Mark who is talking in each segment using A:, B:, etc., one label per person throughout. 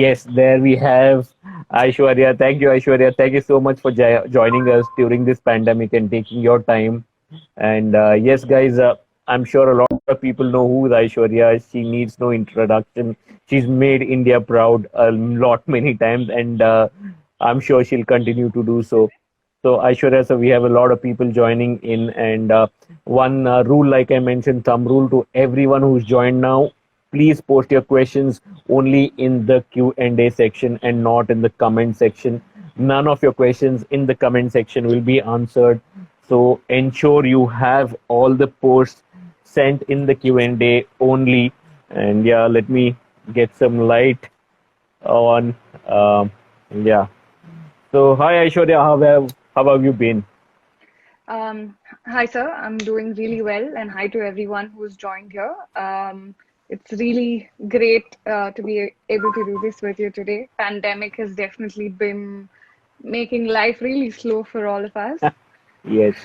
A: Yes, there we have Aishwarya. Thank you, Aishwarya. Thank you so much for joining us during this pandemic and taking your time. And yes, guys, I'm sure a lot of people know who is Aishwarya. She needs no introduction. She's made India proud a lot, many times, and I'm sure she'll continue to do so. So, Aishwarya, so we have a lot of people joining in, and one rule, like I mentioned, thumb rule to everyone who's joined now: please post your questions only in the Q&A section and not in the comment section. None of your questions in the comment section will be answered. So ensure you have all the posts sent in the Q&A only. And yeah, let me get some light on. Yeah. So hi Aishwarya, how have you been?
B: Um, Hi, sir. I'm doing really well, and hi to everyone who's joined here. It's really great to be able to do this with you today. Pandemic has definitely been making life really slow for all of us.
A: Yes,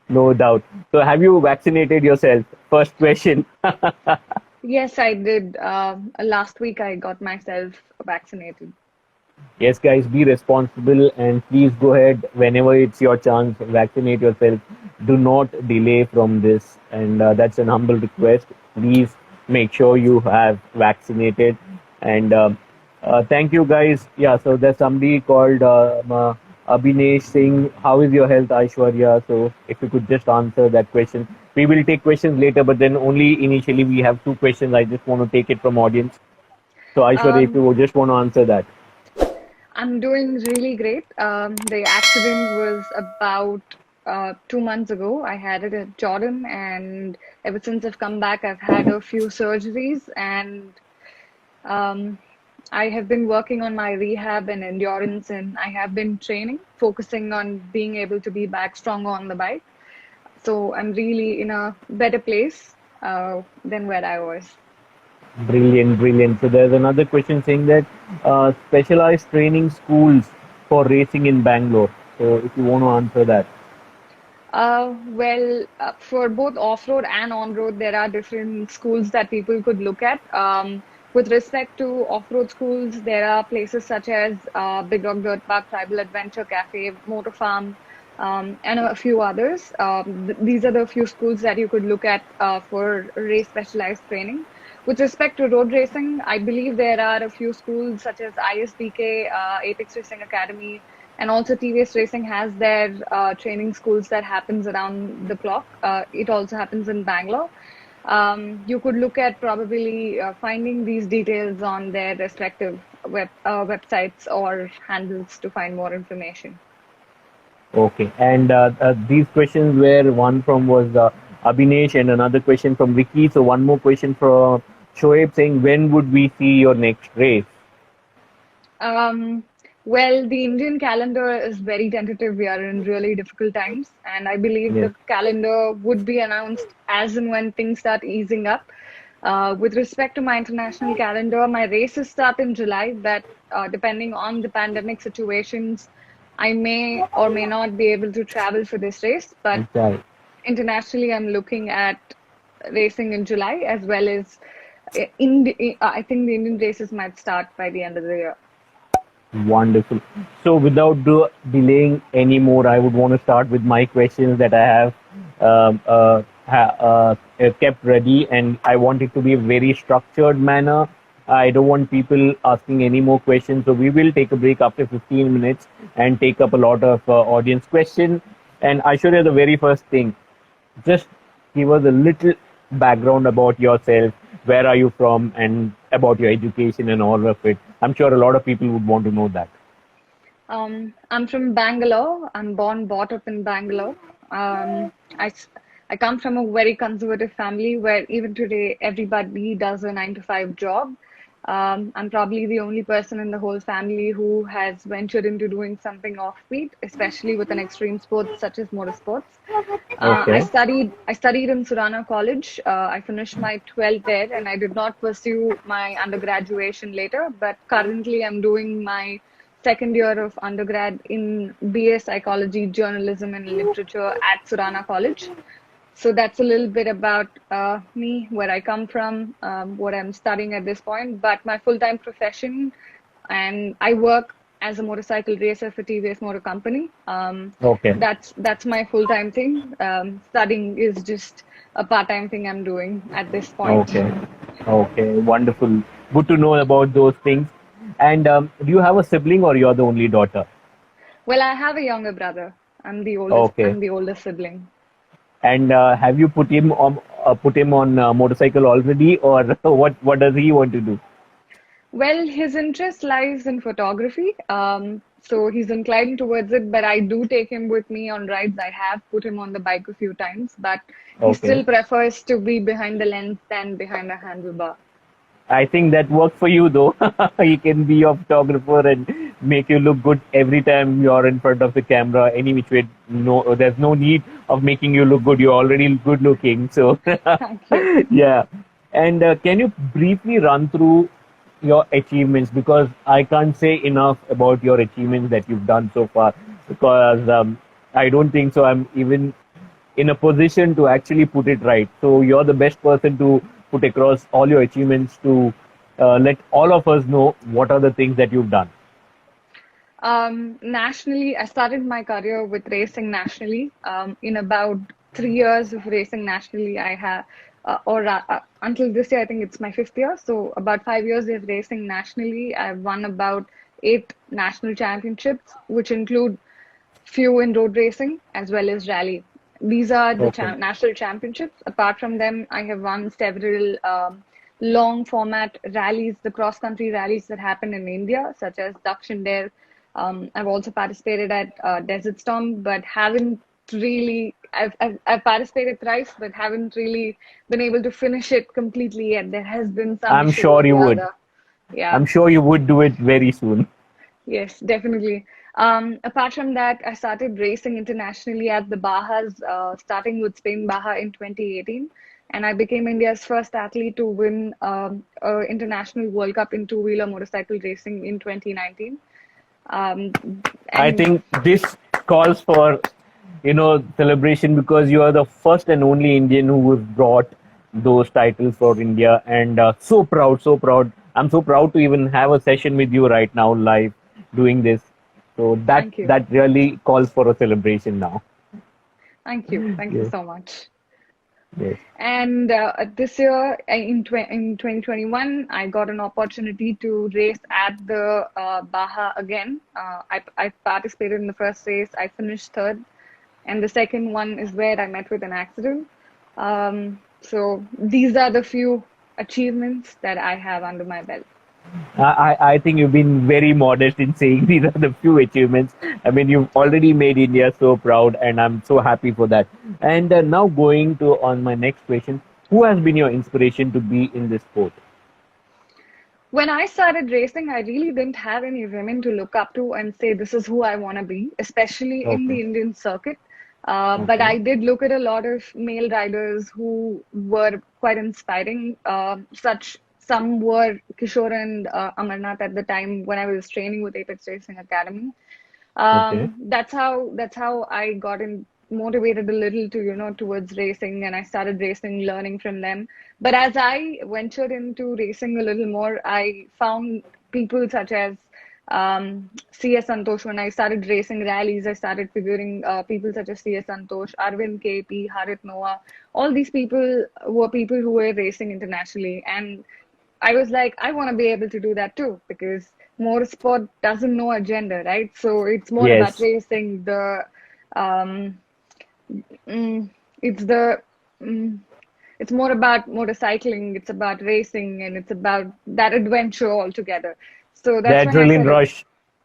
A: no doubt. So have you vaccinated yourself? First question.
B: Yes, I did. Last week, I got myself vaccinated.
A: Yes, guys, be responsible and please go ahead whenever it's your chance, vaccinate yourself. Do not delay from this, and that's an humble request. Please make sure you have vaccinated. And thank you, guys. Yeah, so there's somebody called Abhinesh saying, "How is your health, Aishwarya?" So if you could just answer that question. We will take questions later, but then only initially we have two questions. I just want to take it from audience. So Aishwarya, if
B: Um,
A: you would just want to answer that.
B: I'm doing really great. The accident was about 2 months ago. I had it at Jordan, and ever since I've come back, I've had a few surgeries, and Um, I have been working on my rehab and endurance, and I have been training, focusing on being able to be back stronger on the bike. So I'm really in a better place than where I was.
A: Brilliant, brilliant. So there's another question saying that specialized training schools for racing in Bangalore. So if you want to answer that.
B: For both off-road and on-road, there are different schools that people could look at. With respect to off-road schools, there are places such as Big Rock Dirt Park, Tribal Adventure Cafe, Motor Farm, and a few others. These are the few schools that you could look at for race specialized training. With respect to road racing, I believe there are a few schools such as ISBK, Apex Racing Academy, and also TVS Racing has their training schools that happens around the clock. It also happens in Bangalore. You could look at probably finding these details on their respective websites or handles to find more information.
A: Okay. And these questions were one from was Abhinesh and another question from Vicky. So one more question from Shoaib saying, when would we see your next race?
B: Um, well, the Indian calendar is very tentative. We are in really difficult times, and I believe
A: Yes.
B: the calendar would be announced as and when things start easing up. With respect to my international calendar, my races start in July, but depending on the pandemic situations, I may or may not be able to travel for this race. But
A: Okay.
B: internationally, I'm looking at racing in July as well as I think the Indian races might start by the end of the year.
A: Wonderful. So, without delaying anymore, I would want to start with my questions that I have kept ready, and I want it to be a very structured manner. I don't want people asking any more questions, so we will take a break after 15 minutes and take up a lot of audience question. And I show you the very first thing. Just give us a little background about yourself. Where are you from, and about your education and all of it. I'm sure a lot of people would want to know that.
B: I'm from Bangalore. I'm born, brought up in Bangalore. Um, I, s- I come from a very conservative family where even today everybody does a 9 to 5 job. I'm probably the only person in the whole family who has ventured into doing something offbeat, especially with an extreme sport such as motorsports.
A: Okay.
B: I studied in Surana College. I finished my 12th there, and I did not pursue my undergraduation later. But currently, I'm doing my second year of undergrad in BA Psychology, Journalism, and Literature at Surana College. So that's a little bit about me, where I come from, what I'm studying at this point. But my full-time profession and I work as a motorcycle racer for TVS Motor Company.
A: Okay.
B: That's my full-time thing. Studying is just a part-time thing I'm doing at this point.
A: Okay. Okay. Wonderful. Good to know about those things. And do you have a sibling or you're the only daughter?
B: Well, I have a younger brother. I'm the oldest.
A: Okay.
B: I'm the oldest sibling.
A: And have you put him on motorcycle already, or what does he want to do?
B: Well, his interest lies in photography. So he's inclined towards it, but I do take him with me on rides. I have put him on the bike a few times, but he
A: Okay.
B: still prefers to be behind the lens than behind a handlebar.
A: I think that works for you though. He can be your photographer and make you look good every time you're in front of the camera. Any which way, no, there's no need of making you look good. You're already good looking. So,
B: Thank you.
A: yeah. And can you briefly run through your achievements? Because I can't say enough about your achievements that you've done so far. Because I don't think so. I'm even in a position to actually put it right. So you're the best person to put across all your achievements to let all of us know what are the things that you've done.
B: Nationally, I started my career with racing nationally. In about 3 years of racing nationally, I have, until this year, I think it's my fifth year. So about 5 years of racing nationally. I've won about 8 national championships, which include few in road racing as well as rally. These are the
A: Okay.
B: national championships. Apart from them, I have won several long format rallies, the cross country rallies that happen in India, such as Dakshin. I've also participated at Desert Storm, but haven't really. I've participated thrice, but haven't really been able to finish it completely yet. There has been some
A: I'm
B: issue or
A: sure
B: the
A: you would.
B: other. Yeah.
A: I'm sure you would do it very soon.
B: Yes, definitely. Apart from that, I started racing internationally at the Bajas, starting with Spain Baja in 2018, and I became India's first athlete to win international World Cup in two-wheeler motorcycle racing in 2019. Um,
A: I
B: and
A: think this calls for, celebration because you are the first and only Indian who has brought those titles for India, and so proud, so proud. I'm so proud to even have a session with you right now, live, doing this. So that
B: Thank you,
A: that really calls for a celebration now.
B: thank you
A: Yes,
B: so much.
A: yes.
B: And this year, in 2021, I got an opportunity to race at the Baja again. I participated in the first race. I finished third. And the second one is where I met with an accident. So these are the few achievements that I have under my belt.
A: I think you've been very modest in saying these are the few achievements. I mean, you've already made India so proud, and I'm so happy for that. And now going to on my next question, who has been your inspiration to be in this sport?
B: When I started racing, I really didn't have any women to look up to and say, this is who I want to be, especially in
A: Okay,
B: the Indian circuit. But
A: okay,
B: I did look at a lot of male riders who were quite inspiring. Some were Kishore and Amarnath at the time when I was training with Apex Racing Academy.
A: okay.
B: That's how I got in motivated a little to towards racing, and I started racing, learning from them. But as I ventured into racing a little more, I found people such as CS Santosh. When I started racing rallies, I started figuring people such as CS Santosh, Arvind KP, Harit Noah. All these people were people who were racing internationally, and I was like, I want to be able to do that too, because motorsport doesn't know a gender, right? So it's more about
A: Yes,
B: racing. Um, mm, it's the, mm, it's more about motorcycling. It's about racing, and it's about that adventure altogether. So
A: the
B: that's when I
A: adrenaline
B: said,
A: rush.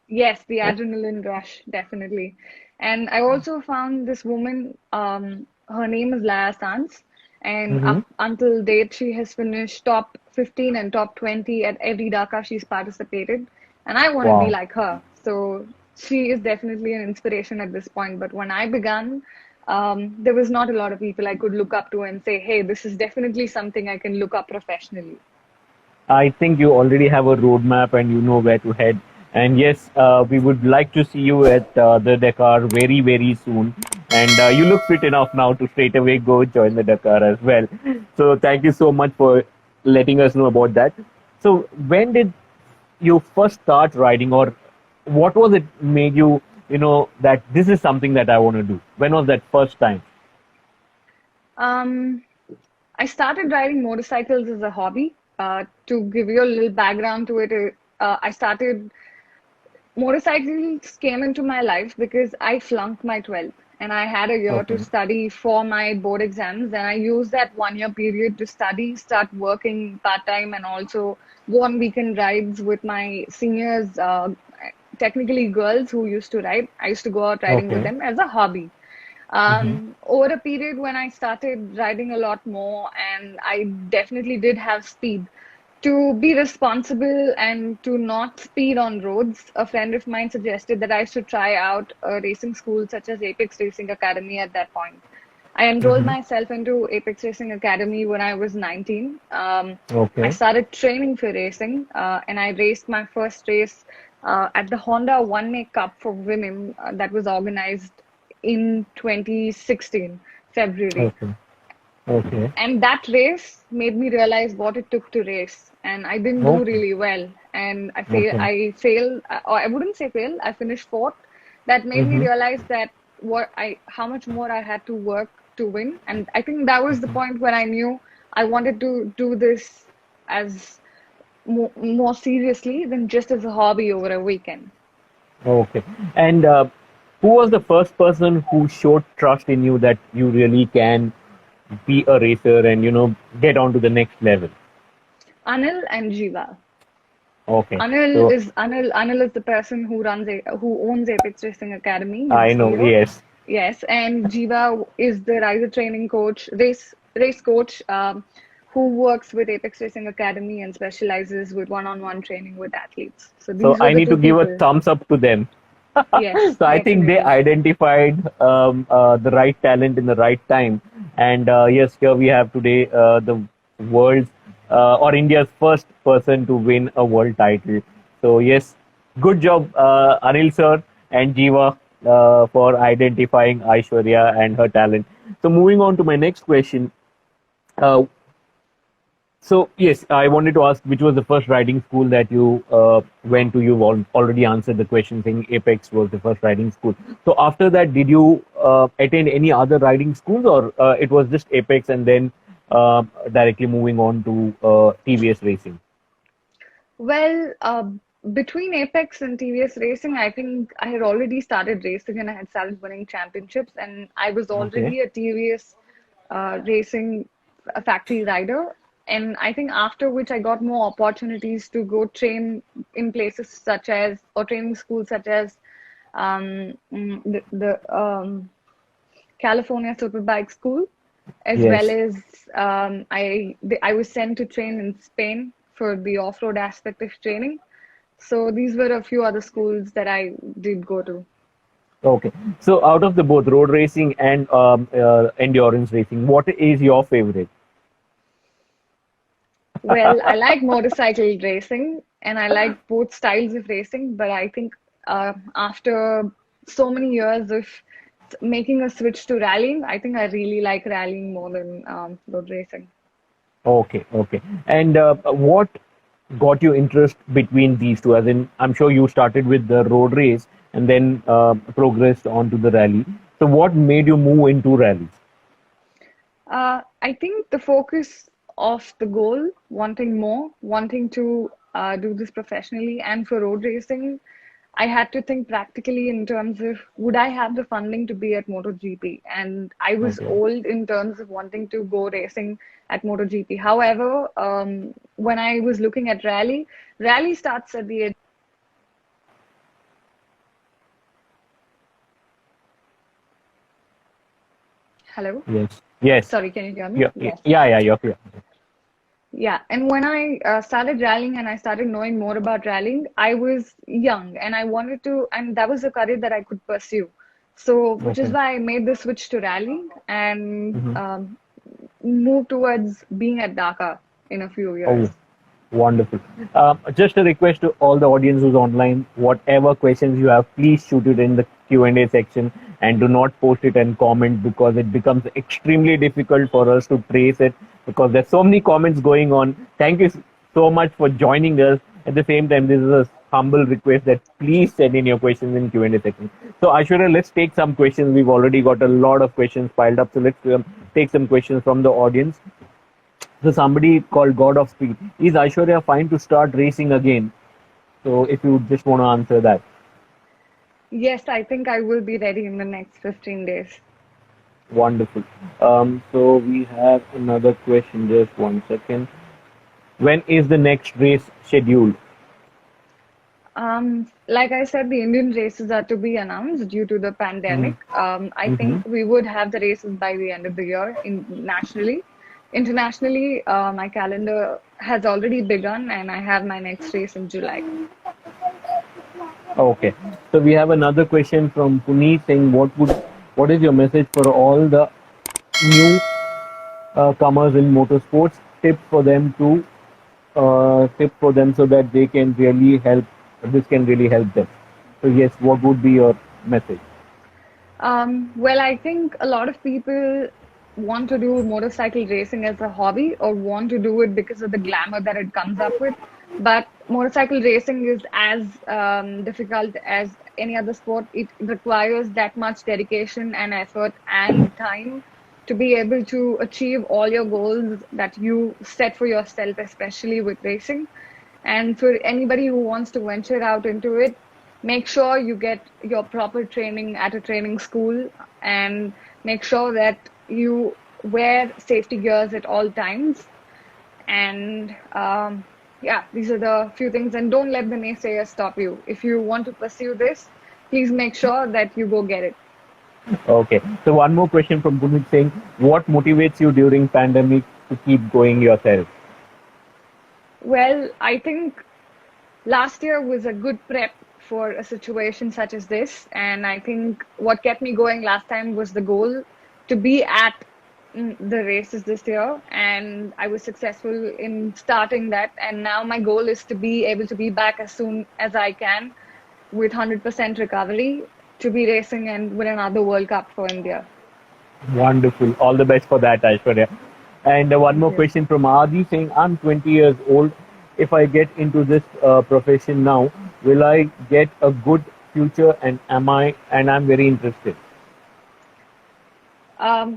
B: yes, the adrenaline rush, definitely. And I also found this woman, her name is Laya Sanz, and
A: Hmm.
B: up until date, she has finished top 15 and top 20 at every Dakar she's participated. And I want to be
A: Wow.
B: like her. So she is definitely an inspiration at this point. But when I began, there was not a lot of people I could look up to and say, hey, this is definitely something I can look up professionally.
A: I think you already have a roadmap and you know where to head. And yes, we would like to see you at the Dakar very, very soon. And you look fit enough now to straight away go join the Dakar as well. So thank you so much for letting us know about that. So when did you first start riding, or what was it made you, that this is something that I want to do? When was that first time?
B: Um, I started riding motorcycles as a hobby. To give you a little background to it, I started motorcycles came into my life because I flunked my 12th and I had a year to
A: Okay.
B: study for my board exams. And I used that 1 year period to study, start working part time, and also go on weekend rides with my seniors, technically girls who used to ride. I used to go out riding with
A: Okay.
B: them as a hobby.
A: Hmm.
B: Over a period when I started riding a lot more, and I definitely did have speed. To be responsible and to not speed on roads, a friend of mine suggested that I should try out a racing school such as Apex Racing Academy at that point. I enrolled
A: Hmm.
B: myself into Apex Racing Academy when I was 19. I
A: Okay.
B: started training for racing, and I raced my first race at the Honda One Make Cup for women that was organized in 2016, February.
A: Okay. Okay.
B: And that race made me realize what it took to race. And I didn't do
A: Okay.
B: really well. And
A: Okay.
B: I failed, or I wouldn't say fail, I finished fourth. That made me
A: Hmm.
B: realize that how much more I had to work to win. And I think that was the point when I knew I wanted to do this as more seriously than just as a hobby over a weekend.
A: Okay. And who was the first person who showed trust in you that you really can be a racer and get on to the next level?
B: Anil and Jiva.
A: Okay. So
B: Anil is the person who owns Apex Racing Academy. He's the
A: I know.
B: CEO.
A: Yes.
B: Yes, and Jiva is the rider training coach, race coach, who works with Apex Racing Academy and specializes with one-on-one training with athletes. So
A: So
B: these were
A: I
B: the
A: need
B: two
A: to give a
B: people.
A: thumbs up to them.
B: Yes,
A: So I think they
B: definitely.
A: identified the right talent in the right time. And yes, here we have today the world's or India's first person to win a world title. So yes, good job, Anil sir and Jiva, for identifying Aishwarya and her talent. So moving on to my next question. Uh, so yes, I wanted to ask which was the first riding school that you went to. You've already answered the question saying Apex was the first riding school. So after that, did you attend any other riding schools, or it was just Apex and then directly moving on to TVS Racing?
B: Well, between Apex and TVS Racing, I think I had already started racing and I had started winning championships, and I was
A: Okay.
B: already a TVS racing factory rider. And I think after which I got more opportunities to go train in places such as, or training schools such as the California Superbike School, as well
A: Yes.
B: as I was sent to train in Spain for the off-road aspect of training. So these were a few other schools that I did go to.
A: Okay. So out of the both road racing and endurance racing, what is your favorite?
B: Well, I like motorcycle racing and I like both styles of racing, but I think after so many years of making a switch to rallying, I think I really like rallying more than road racing.
A: Okay, okay. And what got you interest between these two? As in, I'm sure you started with the road race and then progressed on to the rally. So, what made you move into rallies?
B: I think the focus of the goal, wanting more, wanting to do this professionally, and for road racing, I had to think practically in terms of would I have the funding to be at MotoGP? And I was
A: Okay,
B: old in terms of wanting to go racing at MotoGP. However, when I was looking at rally starts at the age. Hello?
A: yes, yes,
B: Sorry, can you hear me?
A: yeah, yeah,
B: Yes.
A: yeah, you're clear.
B: Yeah, and when I started rallying and I started knowing more about rallying, I was young and I wanted to, and that was a career that I could pursue. So, which is
A: Okay.
B: why I made the switch to rallying and
A: Hmm.
B: moved towards being at Dakar in a few
A: Oh,
B: years.
A: wonderful. Just a request to all the audience who's online, whatever questions you have, please shoot it in the Q&A section and do not post it and comment because it becomes extremely difficult for us to trace it because there's so many comments going on. Thank you so much for joining us. At the same time, this is a humble request that please send in your questions in Q&A section. So Aishwarya, let's take some questions. We've already got a lot of questions piled up. So let's take some questions from the audience. So somebody called God of Speed. Is Aishwarya fine to start racing again? So if you just want to answer that.
B: Yes, I think I will be ready in the next 15 days.
A: Wonderful. So we have another question. Just 1 second. When is the next race scheduled?
B: Like I said, the Indian races are to be announced due to the pandemic. I
A: Mm-hmm.
B: think we would have the races by the end of the year nationally. Internationally, my calendar has already begun, and I have my next race in July.
A: Okay. So we have another question from Puneet saying, what is your message for all the new comers in motorsports? Tip for them so that they can really help. This can really help them. So yes, what would be your message?
B: Well, I think a lot of people want to do motorcycle racing as a hobby or want to do it because of the glamour that it comes up with. But motorcycle racing is as difficult as any other sport. It requires that much dedication and effort and time to be able to achieve all your goals that you set for yourself, especially with racing. And for anybody who wants to venture out into it, make sure you get your proper training at a training school and make sure that you wear safety gears at all times. And yeah, these are the few things. And don't let the naysayers stop you. If you want to pursue this, please make sure that you go get it.
A: Okay. So one more question from Puneet saying, what motivates you during pandemic to keep going yourself?
B: Well, I think last year was a good prep for a situation such as this. And I think what kept me going last time was the goal to be at the races this year. And I was successful in starting that. And now my goal is to be able to be back as soon as I can with 100% recovery to be racing and win another World Cup for India.
A: Wonderful. All the best for that, Aishwarya. And one
B: Thank
A: more
B: you.
A: question from Adi saying, I'm 20 years old. If I get into this profession now, will I get a good future? And I'm very interested.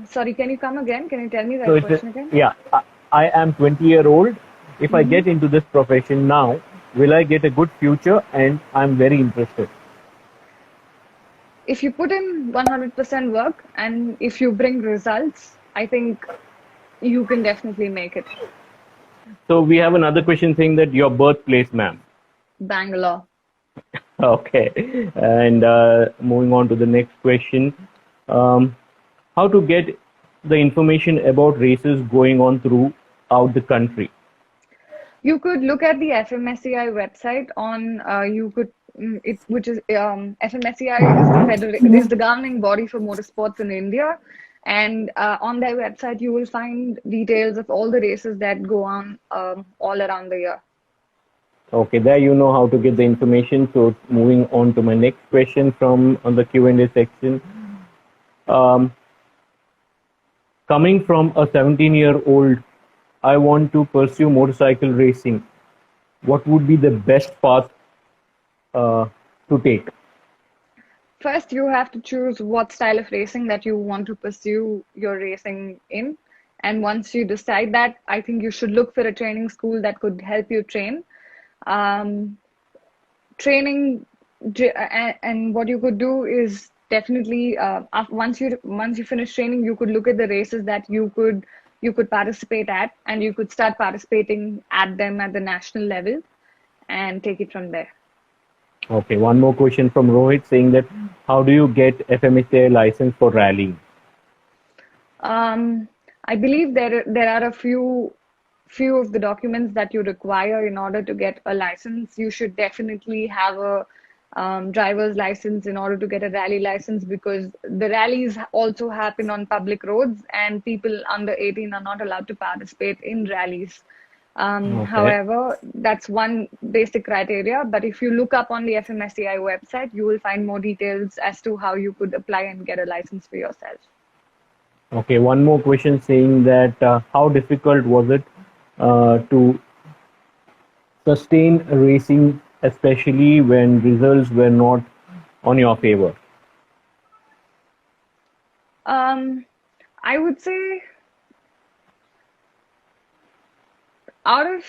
B: Sorry, can you come again? Can you tell me
A: So
B: that
A: it's
B: question again?
A: yeah, I am 20-year old. If I
B: Hmm.
A: get into this profession now, will I get a good future? And I'm very interested.
B: If you put in 100% work and if you bring results, I think you can definitely make it.
A: So we have another question saying that your birthplace, ma'am.
B: Bangalore.
A: Okay. And moving on to the next question. Um, how to get the information about races going on throughout the country?
B: You could look at the FMSCI website on you could which is FMSCI is the is the governing body for motorsports in India, and on their website you will find details of all the races that go on all around the year.
A: Okay, there you know how to get the information. So moving on to my next question from on the Q&A section. Um, coming from a 17-year-old, I want to pursue motorcycle racing. What would be the best path uh, to take?
B: First, you have to choose what style of racing that you want to pursue your racing in. And once you decide that, I think you should look for a training school that could help you train. Um, training and what you could do is definitely once you finish training, you could look at the races that you could participate at, and you could start participating at them at the national level and take it from there.
A: Okay, one more question from Rohit saying that how do you get FMSA license for rallying?
B: Um, I believe there are a few of the documents that you require in order to get a license. You should definitely have a driver's license in order to get a rally license because the rallies also happen on public roads and people under 18 are not allowed to participate in rallies.
A: Okay.
B: However, that's one basic criteria. But if you look up on the FMSCI website, you will find more details as to how you could apply and get a license for yourself.
A: Okay, one more question saying that how difficult was it to sustain racing, especially when results were not on your favor?
B: Um, I would say out of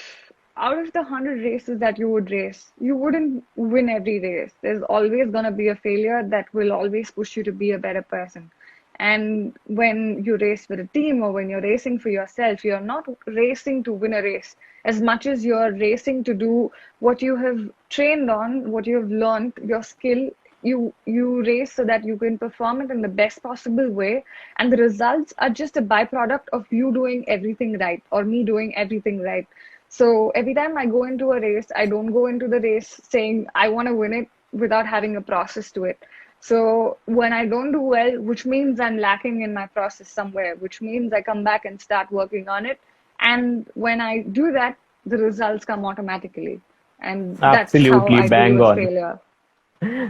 B: out of the 100 races that you would race, you wouldn't win every race. There's always going to be a failure that will always push you to be a better person. And when you race with a team or when you're racing for yourself, you're not racing to win a race as much as you're racing to do what you have trained on, what you have learned, your skill. You race so that you can perform it in the best possible way, and the results are just a byproduct of you doing everything right or me doing everything right. So every time I go into a race, I don't go into the race saying I want to win it without having a process to it. So when I don't do well, which means I'm lacking in my process somewhere, which means I come back and start working on it. And when I do that, the results come automatically. And that's how
A: Absolutely
B: I deal
A: bang
B: with
A: on.
B: failure.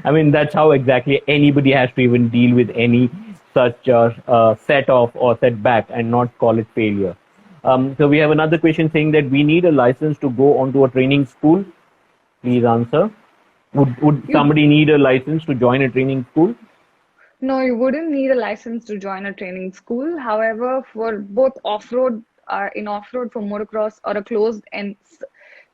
A: I mean, that's how exactly anybody has to even deal with any such set off or setback and not call it failure. So we have another question saying that we need a license to go onto a training school. Please answer. Would
B: You
A: somebody need a license to join a training school?
B: No, you wouldn't need a license to join a training school. However, for both off-road, in off-road for motocross or a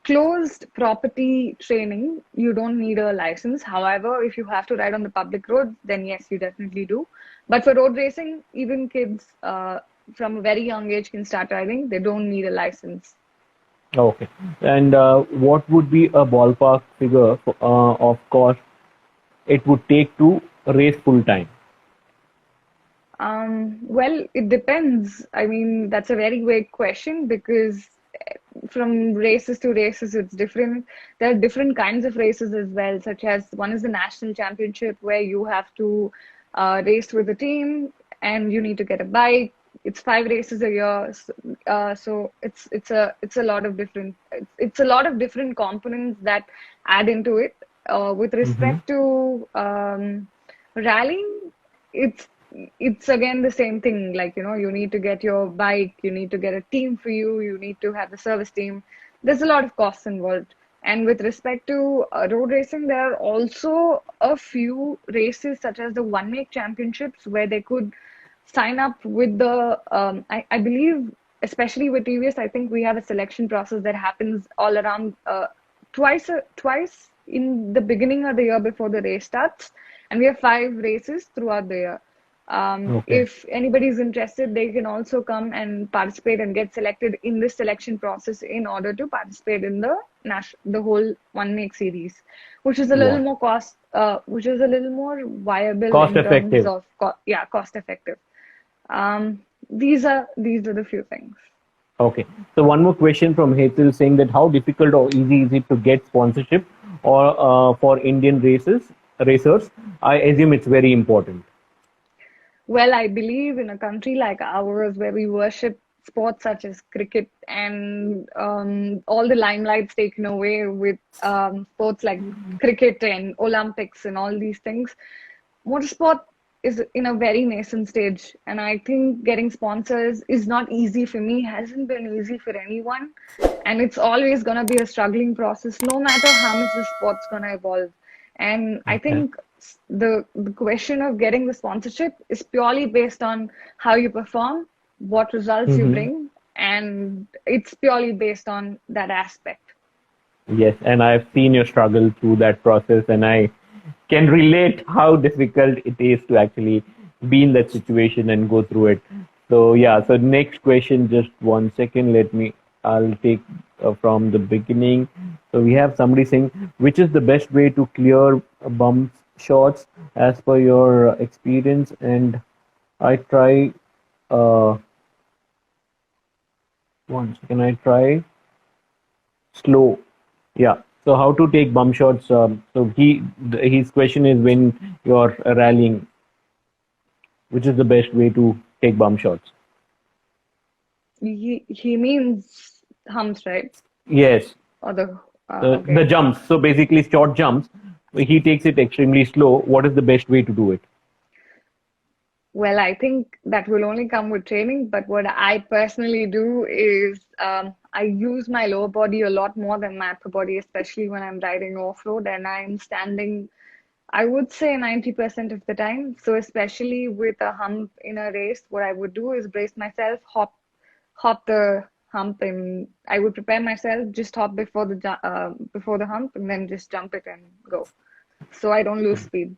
B: closed property training, you don't need a license. However, if you have to ride on the public roads, then yes, you definitely do. But for road racing, even kids from a very young age can start riding. They don't need a license.
A: Okay. And what would be a ballpark figure of cost it would take to race full time?
B: Well, it depends. I mean, that's a very vague question because from races to races, it's different. There are different kinds of races as well, such as one is the national championship where you have to race with a team and you need to get a bike. It's 5 races a year, so it's a lot of it's a lot of different components that add into it. With
A: Hmm.
B: respect to rallying, it's it's again the same thing. Like, you need to get your bike, you need to get a team for you, you need to have the service team. There's a lot of costs involved. And with respect to road racing, there are also a few races, such as the one make championships, where they could sign up with I believe, especially with TVS, I think we have a selection process that happens all around twice in the beginning of the year before the race starts. And we have 5 races throughout the year.
A: Okay.
B: If anybody is interested, they can also come and participate and get selected in this selection process in order to participate in the whole one make series, which is a little
A: Wow.
B: more which is a little more viable
A: Cost
B: in terms
A: effective.
B: of yeah, cost effective. These are the few things.
A: Okay. So one more question from Hetal saying that how difficult or easy is it to get sponsorship or for Indian racers? I assume it's very important.
B: Well, I believe in a country like ours where we worship sports such as cricket and all the limelight's taken away with sports like cricket and Olympics and all these things, motorsport is in a very nascent stage. And I think getting sponsors is not easy for me, hasn't been easy for anyone. And it's always going to be a struggling process, no matter how much the sport's going to evolve. And I
A: Okay.
B: think the question of getting the sponsorship is purely based on how you perform, what results you
A: Hmm.
B: bring, and it's purely based on that aspect.
A: Yes, and I've seen your struggle through that process, and I can relate how difficult it is to actually be in that situation and go through it. So yeah, so next question, just 1 second. I'll take from the beginning. So we have somebody saying, which is the best way to clear bump shots as per your experience? And I try, uh, 1 second, I try slow. Yeah. So how to take bump shots? So his question is when you're rallying, which is the best way to take bump shots?
B: He means humps, right?
A: Yes,
B: Or
A: the
B: okay.
A: jumps. So basically, short jumps. He takes it extremely slow. What is the best way to do it?
B: Well, I think that will only come with training, but what I personally do is I use my lower body a lot more than my upper body, especially when I'm riding off-road and I'm standing, I would say 90% of the time. So especially with a hump in a race, what I would do is brace myself, hop the hump, and I would prepare myself, just hop before the hump, and then just jump it and go. So I don't lose speed.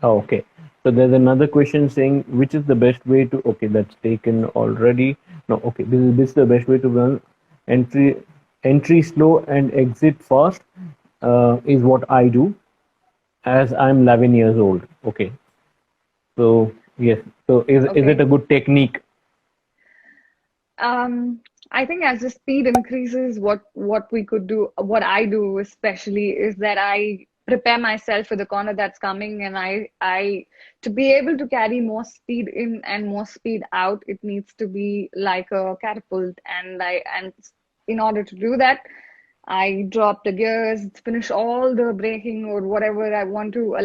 A: Oh, okay. So there's another question saying which is the best way to, okay, that's taken already. No, okay, this is the best way to run entry entry slow and exit fast is what I do as I'm 11 years old. Okay. So yes. So is it
B: Okay.
A: a good technique?
B: Um, I think as the speed increases, what we could do, what I do especially, is that I prepare myself for the corner that's coming, and I to be able to carry more speed in and more speed out, it needs to be like a catapult, and in order to do that, I drop the gears, finish all the braking or whatever I want to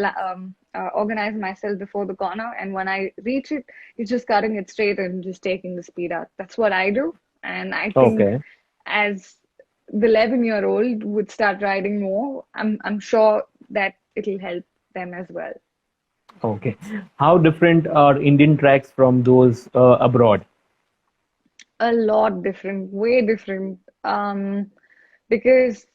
B: organize myself before the corner. And when I reach it, it's just cutting it straight and just taking the speed out. That's what I do. And I think
A: Okay.
B: as the 11-year-old would start riding more, I'm sure that it'll help them as well.
A: Okay. How different are Indian tracks from those abroad?
B: A lot different, way different. Because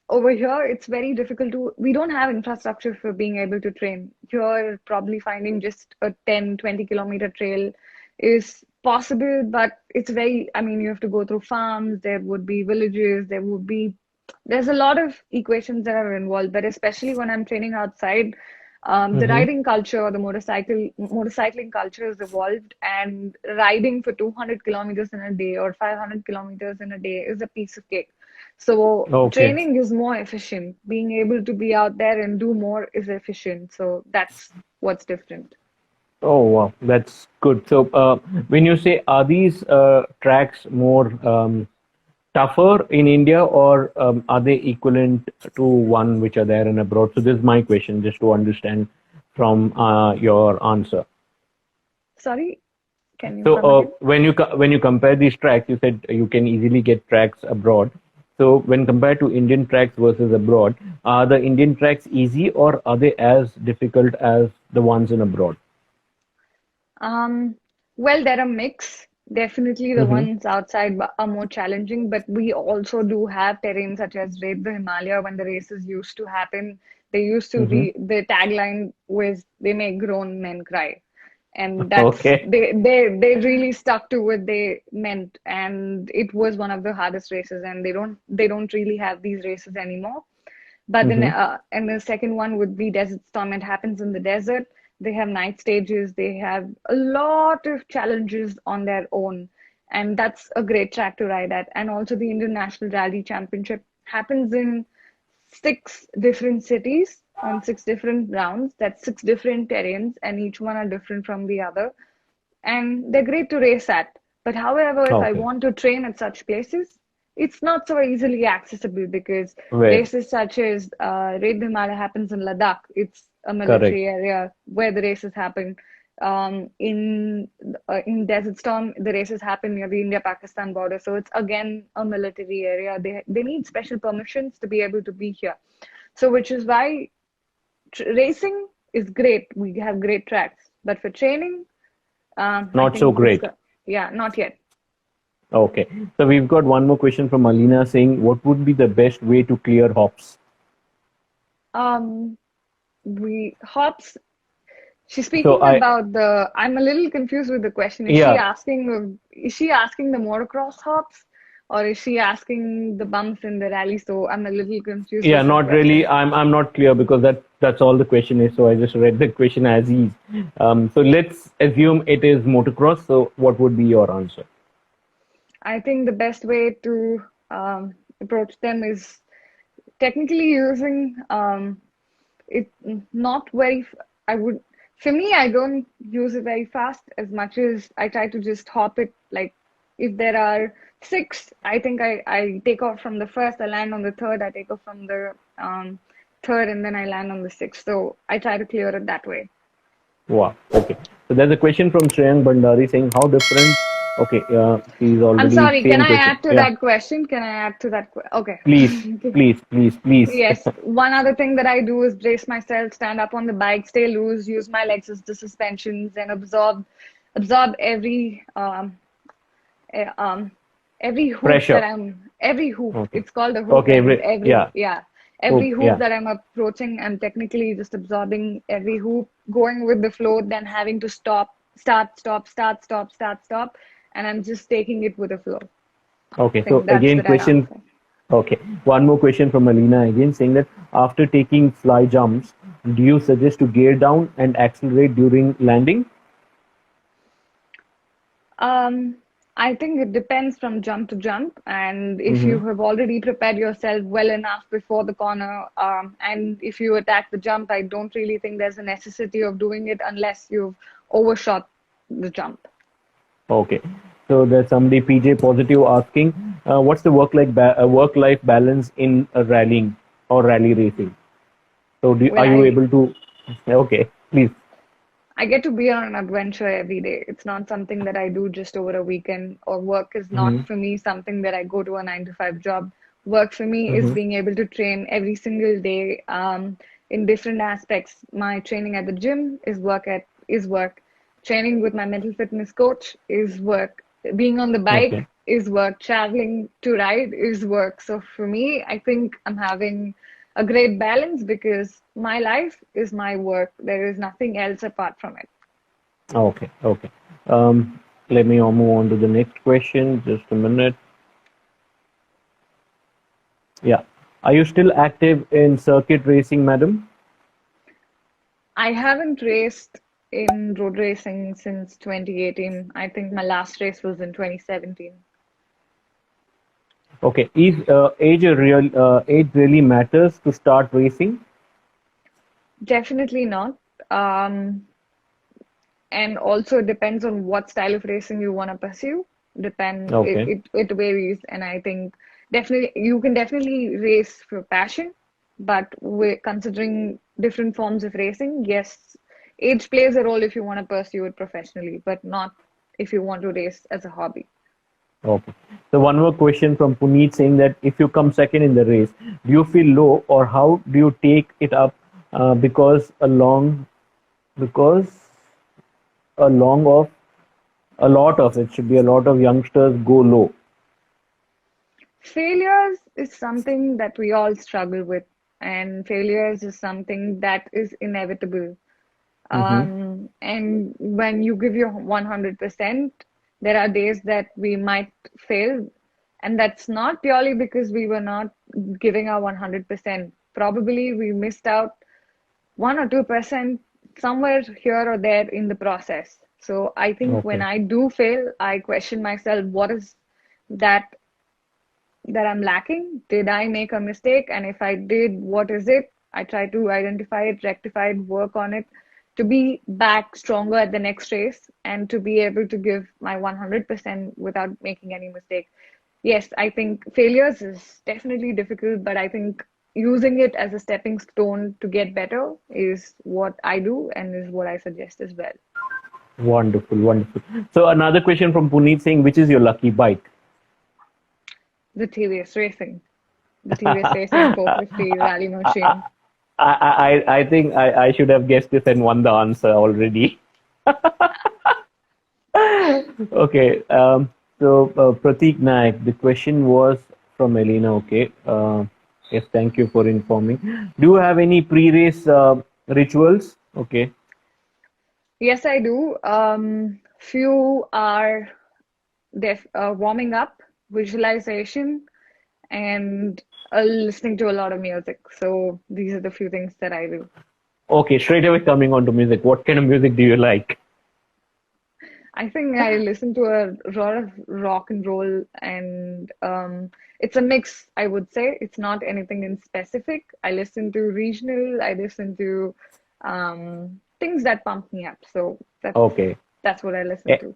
B: over here it's very difficult to, we don't have infrastructure for being able to train. You're probably finding just a 10-20 kilometer trail is possible, but it's very, I mean, you have to go through farms, there would be villages, there's a lot of equations that are involved, but especially when I'm training outside, the
A: Mm-hmm.
B: riding culture or the motorcycling culture has evolved, and riding for 200 kilometers in a day or 500 kilometers in a day is a piece of cake. So
A: Okay.
B: training is more efficient. Being able to be out there and do more is efficient. So that's what's different.
A: Oh, wow, that's good. So, when you say, are these tracks more tougher in India, or are they equivalent to one which are there in abroad? So, this is my question, just to understand from your answer.
B: Sorry, can you
A: So,
B: come again?
A: when you compare these tracks, you said you can easily get tracks abroad. So, when compared to Indian tracks versus abroad, are the Indian tracks easy, or are they as difficult as the ones in abroad?
B: Um, well, they're a mix. Definitely the
A: Mm-hmm.
B: ones outside are more challenging, but we also do have terrain such as Raid the Himalaya when the races used to happen. They used to
A: Mm-hmm.
B: be, the tagline was they make grown men cry. And that's
A: Okay.
B: they really stuck to what they meant. And it was one of the hardest races, and they don't really have these races anymore. But then,
A: Mm-hmm.
B: and the second one would be Desert Storm. It happens in the desert. They have night stages. They have a lot of challenges on their own. And that's a great track to ride at. And also, the International Rally Championship happens in 6 different cities on 6 different rounds. That's 6 different terrains, and each one are different from the other, and they're great to race at. But however, if I
A: Okay.
B: want to train at such places, it's not so easily accessible because
A: Where?
B: races such as Raid Himalaya happens in Ladakh. It's a
A: Correct.
B: military area where the races happen. In Desert Storm, the races happen near the India-Pakistan border, so it's again a military area. They need special permissions to be able to be here. So, which is why racing is great. We have great tracks, but for training, I
A: Not so
B: think
A: great.
B: yeah, not yet.
A: Okay. So we've got one more question from Alina saying, what would be the best way to clear hops?
B: Um, we hops. She's
A: So
B: speaking about the. I'm a little confused with the question.
A: yeah,
B: Is she asking the motocross hops, or is she asking the bumps in the rally? So I'm a little confused
A: yeah,
B: with her
A: not really.
B: question.
A: I'm not clear because that's all the question is. So I just read the question as is. So let's assume it is motocross. So what would be your answer?
B: I think the best way to approach them is technically using it not very I would for me I don't use it very fast as much as I try to just hop it, like if there are 6, I think I take off from the first, I land on the third, I take off from the third, and then I land on the sixth, so I try to clear it that way.
A: Wow. Okay. So there's a question from Shreyang Bandari saying, how different Okay, she's
B: I'm
A: already
B: sorry, can
A: same
B: I
A: question.
B: add to
A: Yeah,
B: that question? Can I add to that? Okay.
A: please, please, please, please.
B: Yes, one other thing that I do is brace myself, stand up on the bike, stay loose, use my legs as the suspensions, and absorb eh, um, every hoop
A: Pressure.
B: that I'm every hoop.
A: Okay.
B: It's called a hoop,
A: Okay.
B: and
A: Yeah.
B: every
A: Hope.
B: hoop
A: Yeah.
B: that I'm approaching, I'm technically just absorbing every hoop, going with the flow, then having to stop, start, stop, start, stop, start, stop, and I'm just taking it with the flow. I
A: Okay. So
B: think that's
A: again,
B: the right
A: question.
B: answer.
A: Okay. One more question from Alina again, saying that after taking fly jumps, do you suggest to gear down and accelerate during landing?
B: Um, I think it depends from jump to jump, and if you
A: Mm-hmm.
B: have already prepared yourself well enough before the corner, and if you attack the jump, I don't really think there's a necessity of doing it unless you've overshot the jump.
A: Okay. So there's somebody PJ positive asking, what's the work life balance in rallying or rally racing? So
B: Well,
A: are you able to? Okay, please.
B: I get to be on an adventure every day. It's not something that I do just over a weekend, or work is not
A: Mm-hmm.
B: for me something that I go to a 9 to 5 job. Work for me is
A: Mm-hmm.
B: being able to train every single day in different aspects. My training at the gym is work. Training with my mental fitness coach is work. Being on the
A: Okay.
B: bike is work. Traveling to ride is work. So for me, I think I'm having a great balance because my life is my work. There is nothing else apart from it.
A: Okay. Okay. Um, Let me move on to the next question. Just a minute. Yeah. Are you still active in circuit racing, madam?
B: I haven't raced in road racing since 2018. I think my last race was in 2017.
A: Okay. Is age really matters to start racing?
B: Definitely not. Um, and also it depends on what style of racing you want to pursue.
A: Okay.
B: It varies, and I think definitely you can definitely race for passion, but we're considering different forms of racing. Yes, age plays a role if you want to pursue it professionally, but not if you want to race as a hobby.
A: Okay. So one more question from Puneet saying that if you come second in the race, do you feel low or how do you take it up? Because because a long of a lot of it should be a lot of youngsters go low.
B: Failures is something that we all struggle with, and failures is something that is inevitable.
A: Mm-hmm.
B: And when you give your 100%, there are days that we might fail. And that's not purely because we were not giving our 100%. Probably we missed out 1 or 2% somewhere here or there in the process. So I think when
A: Okay.
B: I do fail, I question myself, what is that that I'm lacking? Did I make a mistake? And if I did, what is it? I try to identify it, rectify it, work on it to be back stronger at the next race and to be able to give my 100% without making any mistake. Yes, I think failures is definitely difficult, but I think using it as a stepping stone to get better is what I do and is what I suggest as well.
A: Wonderful, wonderful. So another question from Puneet saying, which is your lucky bike?
B: The TVS Racing, the TVS Racing 450 rally
A: I,
B: machine.
A: I think I should have guessed this and won the answer already. Okay. So Pratik Naik, the question was from Elena. Okay. Yes, thank you for informing. Do you have any pre-race rituals? Okay.
B: Yes, I do. Few are warming up, visualization, and listening to a lot of music. So these are the few things that I do.
A: Okay, straight away coming on to music. What kind of music do you like?
B: I think I listen to a lot of rock and roll, and it's a mix, I would say. It's not anything in specific. I listen to regional, I listen to things that pump me up. So
A: Okay.
B: that's what I listen
A: A-
B: to.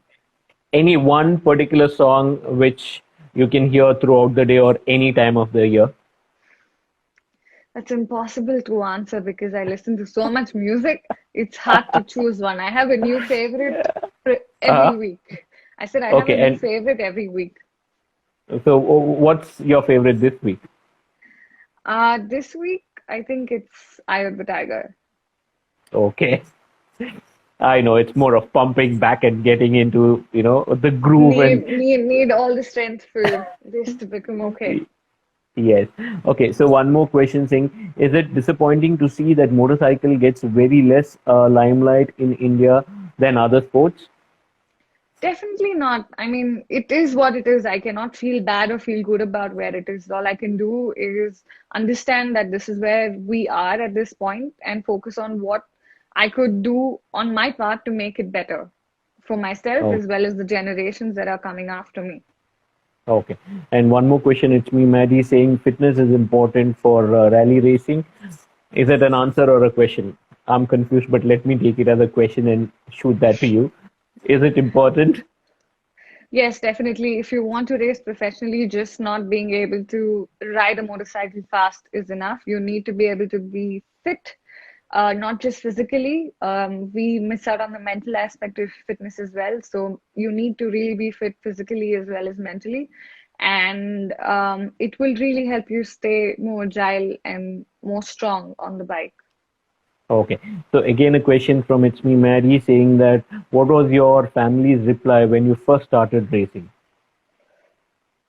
A: Any one particular song which you can hear throughout the day or any time of the year?
B: That's impossible to answer because I listen to so much music. It's hard to choose one. I have a new favorite every
A: Uh,
B: week. I said I have a
A: Okay,
B: new
A: and
B: favorite every week.
A: so what's your favorite this week?
B: This week, I think it's Eye of the Tiger.
A: Okay, I know it's more of pumping back and getting into, the groove and
B: Need all the strength for this to become okay.
A: yes. Okay, so one more question saying, is it disappointing to see that motorcycle gets very less limelight in India than other sports?
B: Definitely not. I mean, it is what it is. I cannot feel bad or feel good about where it is. All I can do is understand that this is where we are at this point and focus on what I could do on my part to make it better for myself
A: Oh,
B: as well as the generations that are coming after me.
A: okay. And one more question. It's me, Maddie, saying fitness is important for rally racing. Is it an answer or a question? I'm confused, but let me take it as a question and shoot that to you. Is it important?
B: Yes, definitely. If you want to race professionally, just not being able to ride a motorcycle fast is enough. You need to be able to be fit, not just physically. We miss out on the mental aspect of fitness as well. So you need to really be fit physically as well as mentally. And it will really help you stay more agile and more strong on the bike.
A: Okay. So again, a question from It's Me, Mary, saying that what was your family's reply when you first started racing?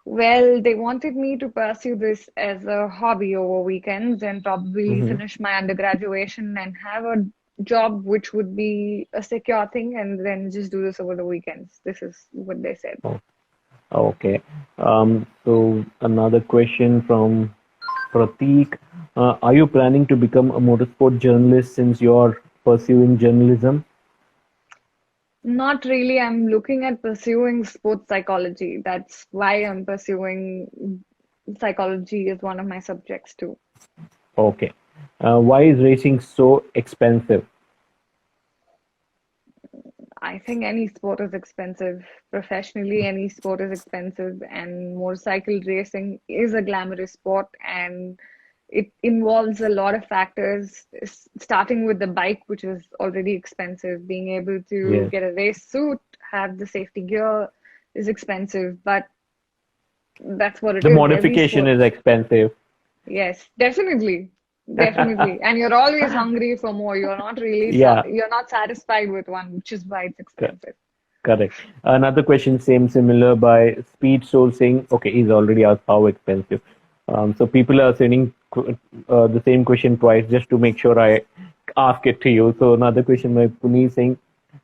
B: Well, they wanted me to pursue this as a hobby over weekends and probably
A: Hmm.
B: finish my undergraduation and have a job which would be a secure thing and then just do this over the weekends. This is what they said.
A: Oh, okay. So another question from Prateek. Are you planning to become a motorsport journalist since you're pursuing journalism?
B: Not really. I'm looking at pursuing sports psychology. That's why I'm pursuing psychology as one of my subjects too.
A: Okay. Why is racing so expensive?
B: I think any sport is expensive. Professionally, any sport is expensive, and motorcycle racing is a glamorous sport, and it involves a lot of factors, starting with the bike, which is already expensive. Being able to
A: Yes.
B: get a race suit, have the safety gear is expensive, but that's what it
A: The
B: is. Every
A: modification
B: sport,
A: is expensive.
B: yes, definitely. Definitely. And you're always hungry for more. You're not really,
A: Yeah.
B: you're not satisfied with one, which is why it's expensive.
A: Correct. Another question, same similar by Speed Soul saying, okay, he's already asked how expensive. So people are sending the same question twice just to make sure I ask it to you. So another question by Puneet saying,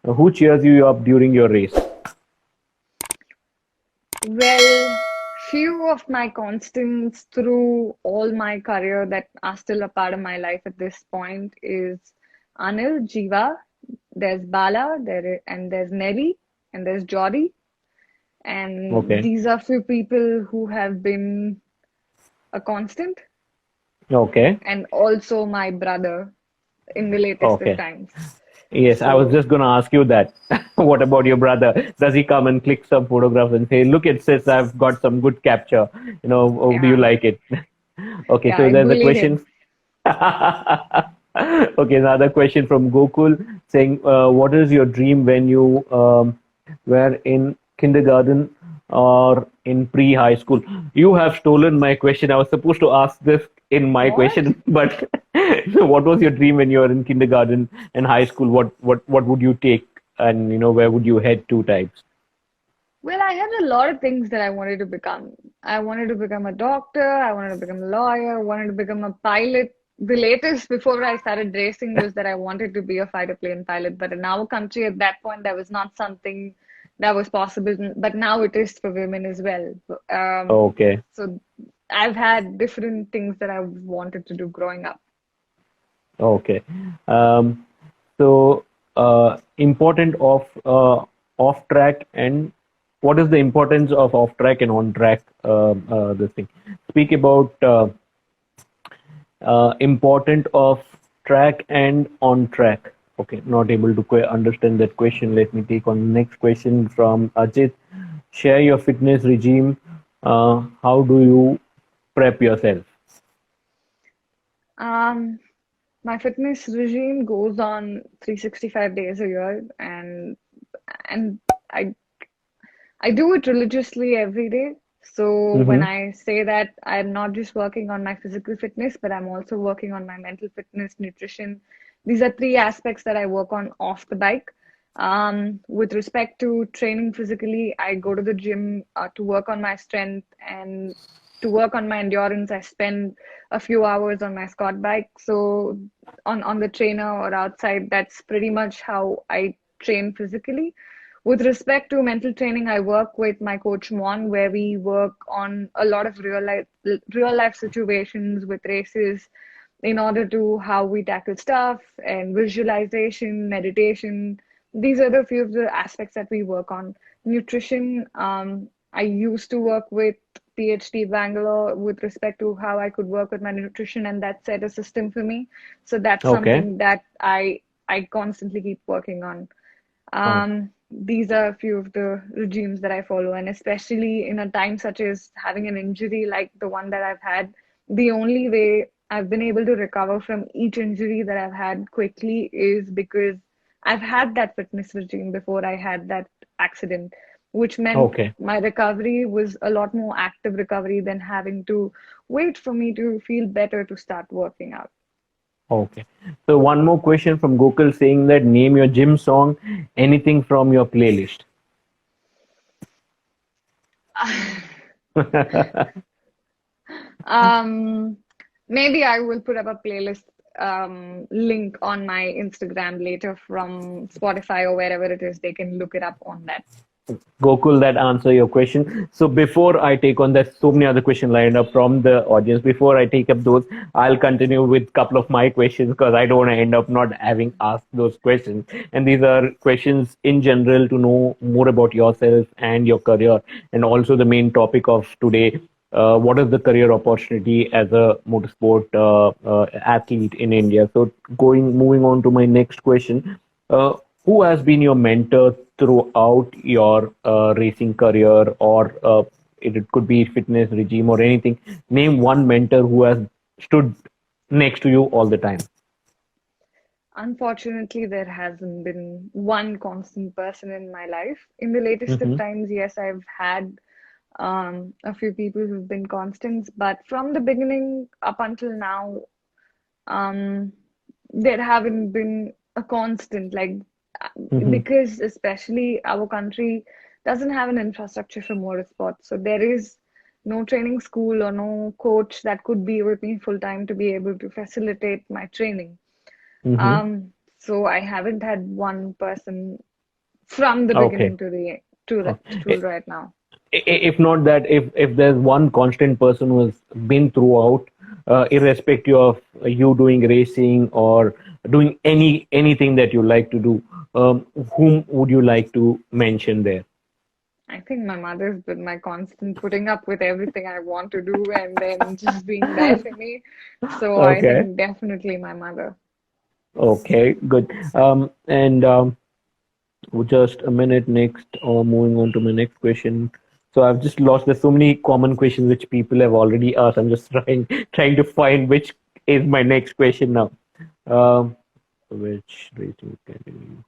A: who cheers you up during your race?
B: Well, few of my constants through all my career that are still a part of my life at this point is Anil, Jiva, there's Bala, and there's Nelly, and there's Jody. And
A: Okay.
B: these are few people who have been a constant,
A: Okay.
B: and also my brother in the latest of
A: Okay.
B: times.
A: Yes, I was
B: So,
A: just going to ask you that. What about your brother? Does he come and click some photographs and say, look at sis, I've got some good capture. Oh, do you
B: yeah,
A: like it? Okay,
B: yeah,
A: so
B: I
A: there's a
B: bully him.
A: question. Okay, another question from Gokul saying, what is your dream when you were in kindergarten or in pre-high school? You have stolen my question. I was supposed to ask this in my
B: What?
A: question, but what was your dream when you were in kindergarten and high school? What would you take, and where would you head two types?
B: Well, I had a lot of things that I wanted to become. I wanted to become a doctor, I wanted to become a lawyer, I wanted to become a pilot. The latest before I started racing was that I wanted to be a fighter plane pilot, but in our country at that point, that was not something that was possible, but now it is for women as well.
A: Okay,
B: So I've had different things that I wanted to do growing up.
A: okay. Um, So, important of off track and what is the importance of off track and on track? This thing. Speak about important of track and on track. Okay, not able to understand that question. Let me take on next question from Ajit. Share your fitness regime. How do you prep yourself?
B: Um, my fitness regime goes on 365 days a year, and I I do it religiously every day. So when
A: Mm-hmm.
B: I say that, I'm not just working on my physical fitness, but I'm also working on my mental fitness, nutrition. These are three aspects that I work on off the bike. With respect to training physically, I go to the gym to work on my strength and to work on my endurance. I spend a few hours on my Scott bike. So on the trainer or outside, that's pretty much how I train physically. With respect to mental training, I work with my coach Mon, where we work on a lot of real life situations with races in order to how we tackle stuff and visualization, meditation. These are the few of the aspects that we work on. Nutrition, I used to work with PhD Bangalore with respect to how I could work with my nutrition, and that set a system for me. So that's
A: Okay.
B: something that I constantly keep working on.
A: Oh,
B: These are a few of the regimes that I follow, and especially in a time such as having an injury like the one that I've had, the only way I've been able to recover from each injury that I've had quickly is because I've had that fitness regime before I had that accident, which meant
A: okay.
B: my recovery was a lot more active recovery than having to wait for me to feel better to start working out.
A: Okay. So one more question from Gokul saying that name your gym song, anything from your playlist.
B: Um, Maybe I will put up a playlist link on my Instagram later from Spotify or wherever it is. They can look it up on that.
A: Gokul, that answer your question. So before I take on, there's so many other questions lined up from the audience. Before I take up those, I'll continue with a couple of my questions because I don't want to end up not having asked those questions. And these are questions in general to know more about yourself and your career, and also the main topic of today. What is the career opportunity as a motorsport athlete in India? So, moving on to my next question. Uh, who has been your mentor throughout your racing career, or it could be fitness regime or anything? Name one mentor who has stood next to you all the time.
B: Unfortunately, there hasn't been one constant person in my life. In the latest of
A: Mm-hmm.
B: times, yes, I've had a few people who've been constants, but from the beginning up until now, um, there haven't been a constant
A: Mm-hmm.
B: because especially our country doesn't have an infrastructure for motorsport, so there is no training school or no coach that could be with me full time to be able to facilitate my training.
A: Mm-hmm.
B: So I haven't had one person from the
A: Okay.
B: beginning to the to the
A: Okay.
B: to right now.
A: If not that, if there's one constant person who has been throughout, irrespective of you doing racing or doing anything that you like to do, whom would you like to mention there?
B: I think my mother's been my constant putting up with everything I want to do and then just being there for me. So I
A: Okay.
B: think definitely my mother.
A: Okay, good. And just a minute next, moving on to my next question. So I've just lost. There's so many common questions which people have already asked. I'm just trying to find which is my next question now. Um, which racing category?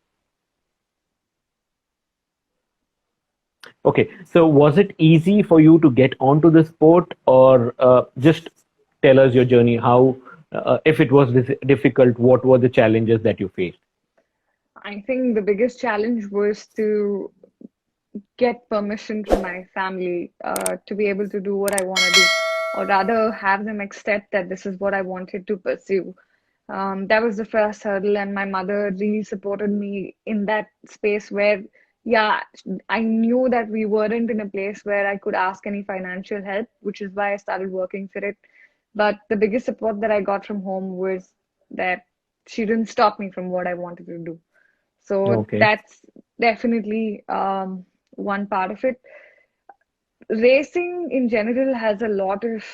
A: Okay, so was it easy for you to get onto the sport, or just tell us your journey? How, if it was difficult, what were the challenges that you faced?
B: I think the biggest challenge was to get permission from my family to be able to do what I want to do, or rather have them accept that this is what I wanted to pursue. That was the first hurdle, and my mother really supported me in that space where, yeah, I knew that we weren't in a place where I could ask any financial help, which is why I started working for it. But the biggest support that I got from home was that she didn't stop me from what I wanted to do. So
A: Okay.
B: that's definitely one part of it. Racing in general has a lot of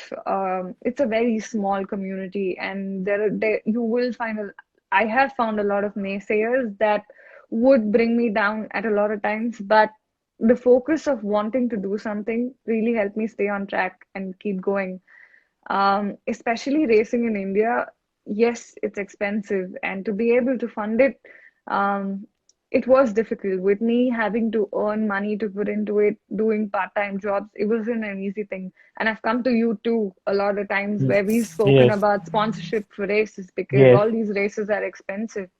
B: it's a very small community, and there you will find I have found a lot of naysayers that would bring me down at a lot of times, but the focus of wanting to do something really helped me stay on track and keep going. Especially racing in India, yes, it's expensive, and to be able to fund it, um, it was difficult with me having to earn money to put into it, doing part-time jobs. It wasn't an easy thing. And I've come to you too a lot of times
A: Mm.
B: where we've spoken
A: Yes,
B: about sponsorship for races because
A: yes.
B: all these races are expensive.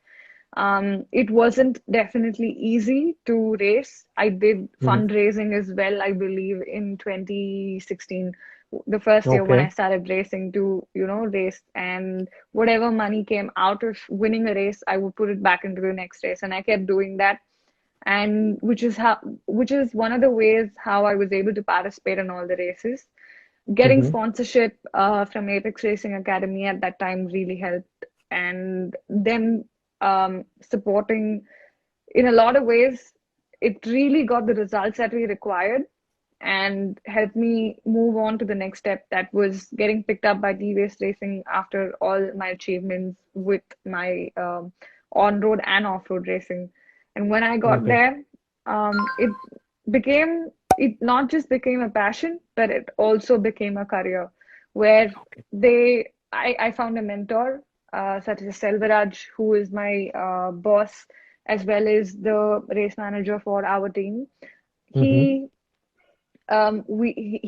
B: It wasn't definitely easy to race. I did
A: Mhm.
B: fundraising as well, I believe, in 2016, the first year when I
A: Okay.
B: started racing to, race. And whatever money came out of winning a race, I would put it back into the next race. And I kept doing that. And which is one of the ways how I was able to participate in all the races. Getting
A: Mm-hmm.
B: sponsorship from Apex Racing Academy at that time really helped, and them supporting in a lot of ways. It really got the results that we required and helped me move on to the next step. That was getting picked up by TVS Racing after all my achievements with my on-road and off-road racing. And when I got
A: Okay.
B: there, it became it not just became a passion, but it also became a career where I found a mentor, such as Selvaraj, who is my boss, as well as the race manager for our team.
A: Mm-hmm.
B: He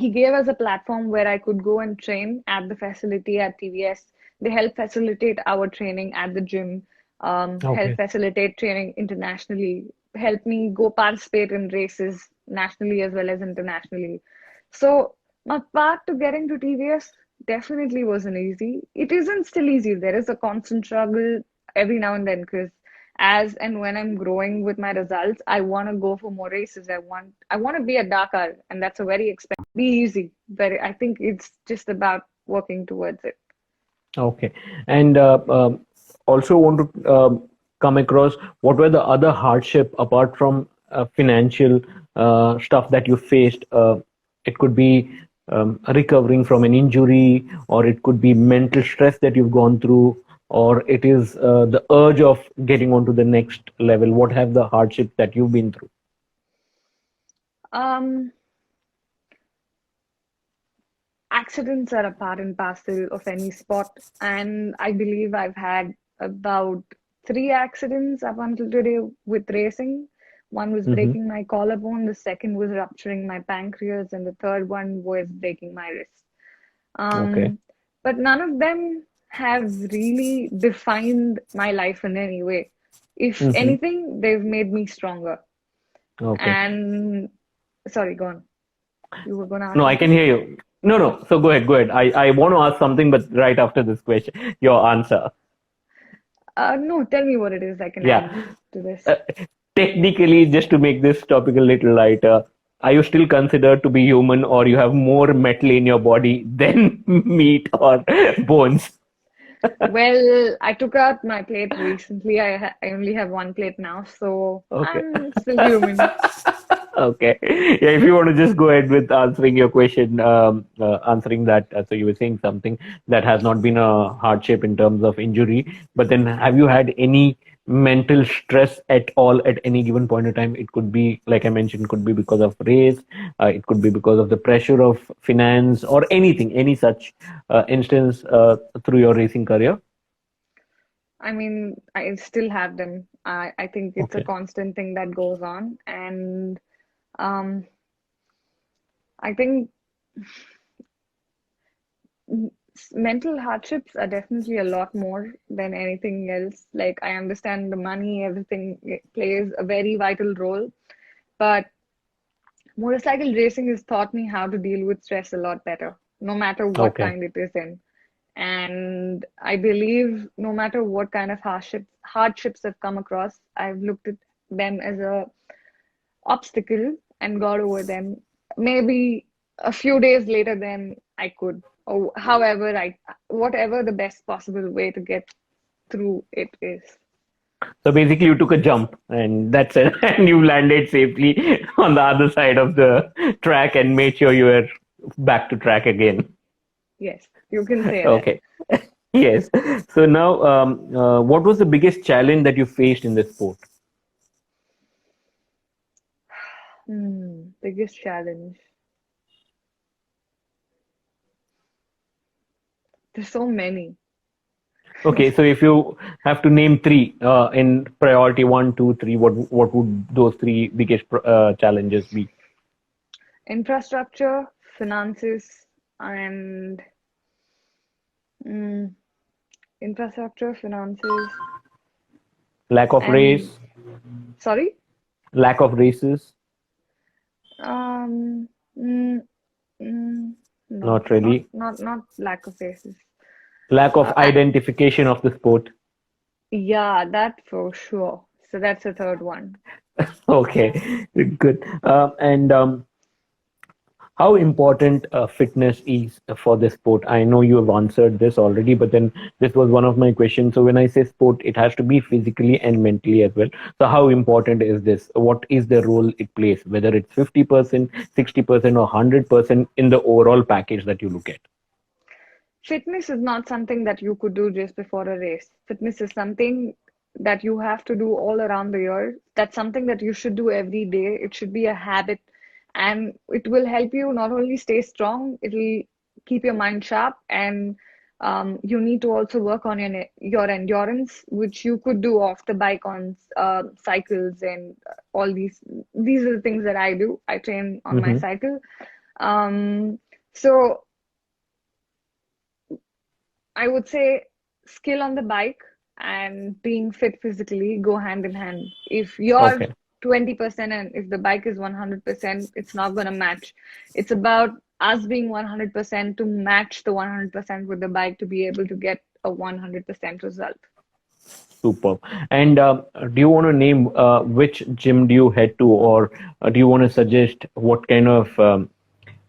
B: he gave us a platform where I could go and train at the facility at TVS. They help facilitate our training at the gym, help
A: Okay.
B: facilitate training internationally, help me go participate in races nationally as well as internationally. So my path to getting to TVS definitely wasn't easy. It isn't still easy. There is a constant struggle every now and then because as and when I'm growing with my results, I want to go for more races. I want to be at Dakar, and that's a very expensive, be easy. But I think it's just about working towards it.
A: Okay. And also want to come across what were the other hardship apart from financial stuff that you faced. It could be recovering from an injury, or it could be mental stress that you've gone through, or it is the urge of getting on to the next level. What have the hardships that you've been through?
B: Um, Accidents are a part and parcel of any sport, and I believe I've had about three accidents up until today with racing. One was
A: Mm-hmm.
B: breaking my collarbone, the second was rupturing my pancreas, and the third one was breaking my wrist.
A: Okay.
B: Um, but none of them have really defined my life in any way. If
A: Mm-hmm.
B: anything, they've made me stronger.
A: Okay.
B: And sorry, go on. You were going to ask
A: No, I can
B: something?
A: hear you. No, no. So go ahead, go ahead. I want to ask something, but right after this question, your answer.
B: No, tell me what it is I can
A: Yeah.
B: add to this.
A: Uh, Technically, just to make this topic a little lighter, are you still considered to be human, or you have more metal in your body than meat or bones?
B: Well, I took out my plate recently. I only have one plate now, so
A: Okay.
B: I'm still human.
A: Okay. Yeah, if you want to just go ahead with answering your question, answering that. So you were saying something that has not been a hardship in terms of injury, but then have you had any mental stress at all at any given point in time? It could be, like I mentioned, could be because of race, it could be because of the pressure of finance or anything, any such instance through your racing career.
B: I mean, I still have them. I think it's a
A: Okay.
B: constant thing that goes on, and um, I think mental hardships are definitely a lot more than anything else. Like, I understand the money, everything plays a very vital role, but motorcycle racing has taught me how to deal with stress a lot better, no matter what
A: Okay.
B: kind it is in. And I believe no matter what kind of hardships I've come across, I've looked at them as a obstacle and got over them. Maybe a few days later than I could, or however whatever the best possible way to get through it is.
A: So basically, you took a jump, and that's it, and you landed safely on the other side of the track and made sure you were back to track again.
B: Yes, you can say that.
A: Okay. Yes. So now, what was the biggest challenge that you faced in this sport?
B: Biggest challenge. There's so many.
A: Okay, so if you have to name three in priority one, two, three, what would those three biggest challenges be?
B: Infrastructure, finances, and mm, infrastructure, finances,
A: Lack of
B: and
A: race,
B: sorry,
A: lack of races,
B: um, mm, mm, no,
A: not really.
B: not lack of faces.
A: Lack of
B: I,
A: identification of the sport.
B: yeah, that for sure. So that's the third one.
A: Okay, good. And how important fitness is for the sport? I know you have answered this already, but then this was one of my questions. So when I say sport, it has to be physically and mentally as well. So how important is this? What is the role it plays? Whether it's 50%, 60%, or 100% in the overall package that you look at.
B: Fitness is not something that you could do just before a race. Fitness is something that you have to do all around the year. That's something that you should do every day. It should be a habit, and it will help you not only stay strong, it will keep your mind sharp, and you need to also work on your endurance, which you could do off the bike on cycles and all these. These are the things that I do. I train on my
A: Mm-hmm.
B: cycle. Um, so I would say skill on the bike and being fit physically go hand in hand. If you're
A: Okay.
B: 20% and if the bike is 100%, it's not going to match. It's about us being 100% to match the 100% with the bike to be able to get a 100% result.
A: Superb. And do you want to name which gym do you head to, or do you want to suggest what kind of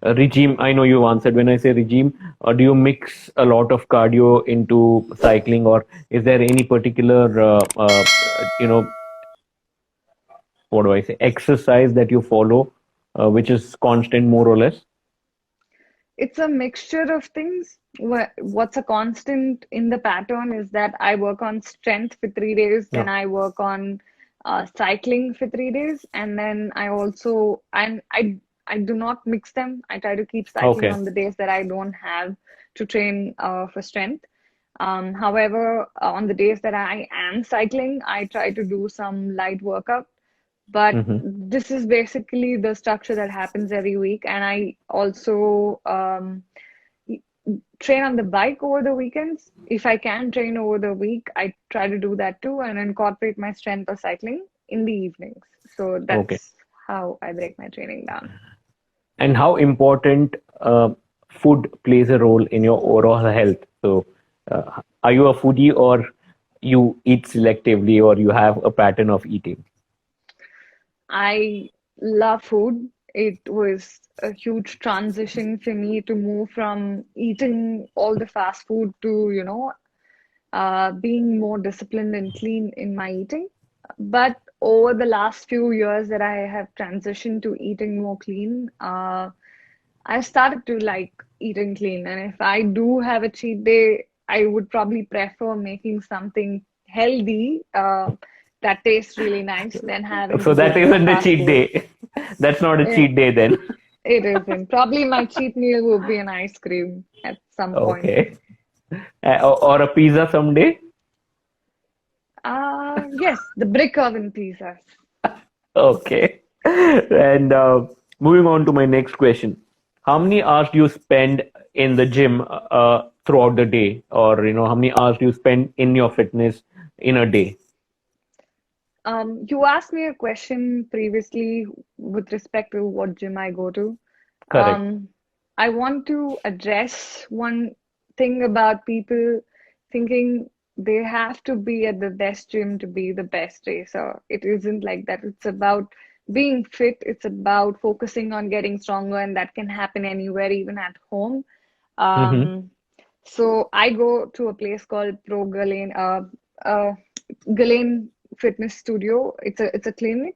A: regime? I know you answered when I say regime. Do you mix a lot of cardio into cycling, or is there any particular, you know, what do I say, exercise that you follow, which is constant more or less?
B: It's a mixture of things. What's a constant in the pattern is that I work on strength for 3 days, then
A: Yeah.
B: I work on cycling for 3 days, and then I do not mix them. I try to keep cycling
A: Okay.
B: on the days that I don't have to train for strength. However, on the days that I am cycling, I try to do some light workout, but
A: Mm-hmm.
B: this is basically the structure that happens every week. And I also train on the bike over the weekends. If I can train over the week, I try to do that too and incorporate my strength or cycling in the evenings. So
A: Okay.
B: that's how I break my training down.
A: And how important food plays a role in your overall health? So, are you a foodie, or you eat selectively, or you have a pattern of eating?
B: I love food. It was a huge transition for me to move from eating all the fast food to, being more disciplined and clean in my eating. But over the last few years that I have transitioned to eating more clean, I started to like eating clean. And if I do have a cheat day, I would probably prefer making something healthy that tastes really nice than having
A: So
B: to go
A: that
B: to a
A: isn't a
B: fast
A: cheat
B: food.
A: day. That's not a
B: Eh,
A: cheat day then.
B: It isn't. Probably my cheat meal would be an ice cream at some point.
A: Okay. Or a pizza someday.
B: Yes, the brick oven pizzas.
A: Okay. And moving on to my next question. How many hours do you spend in the gym throughout the day? Or, how many hours do you spend in your fitness in a day?
B: You asked me a question previously with respect to what gym I go to.
A: Correct.
B: Um, I want to address one thing about people thinking they have to be at the best gym to be the best racer. It isn't like that. It's about being fit, it's about focusing on getting stronger, and that can happen anywhere, even at home.
A: Mm-hmm.
B: Um, so I go to a place called Pro Galen, Galen Fitness Studio. It's a clinic.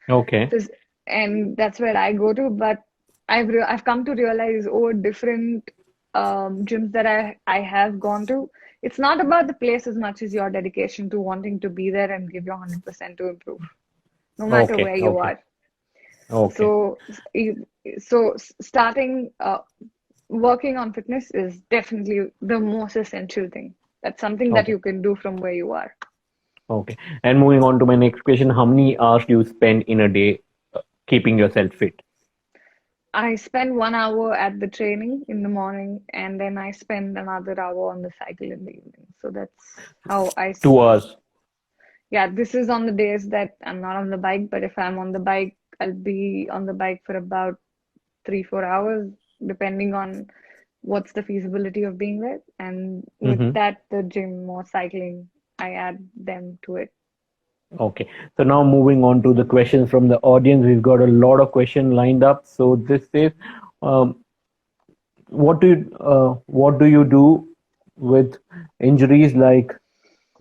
A: Okay.
B: Phys- and that's where I go to. But I've come to realize over different gyms that I have gone to, it's not about the place as much as your dedication to wanting to be there and give your 100% to improve, no matter
A: Okay.
B: where you
A: Okay.
B: are.
A: Okay.
B: So, starting working on fitness is definitely the most essential thing. That's something that
A: Okay.
B: you can do from where you are.
A: Okay. And moving on to my next question, how many hours do you spend in a day keeping yourself fit?
B: I spend 1 hour at the training in the morning, and then I spend another hour on the cycle in the evening. So that's how
A: Two hours.
B: yeah, this is on the days that I'm not on the bike, but if I'm on the bike, I'll be on the bike for about 3, 4 hours, depending on what's the feasibility of being there. And with
A: Mm-hmm.
B: that, the gym or cycling, I add them to it.
A: Okay. So now moving on to the questions from the audience. We've got a lot of questions lined up. So this is, um, what do you do with injuries like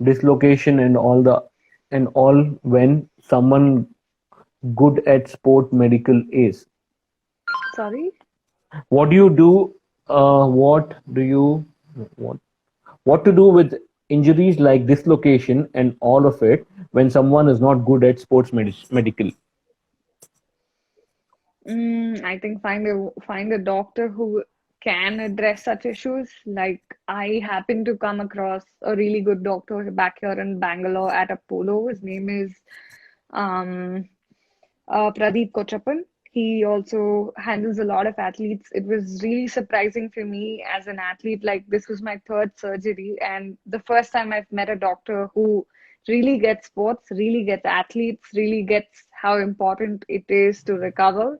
A: dislocation and all when someone good at sport medical is?
B: Sorry?
A: What do you do? What what to do with injuries like dislocation and all of it when someone is not good at sports medical?
B: I think find a doctor who can address such issues. Like I happen to come across a really good doctor back here in Bangalore at Apollo. His name is um, Pradeep Kochappan. He also handles a lot of athletes. It was really surprising for me as an athlete. Like this was my third surgery, and the first time I've met a doctor who really gets sports, really gets athletes, really gets how important it is to recover.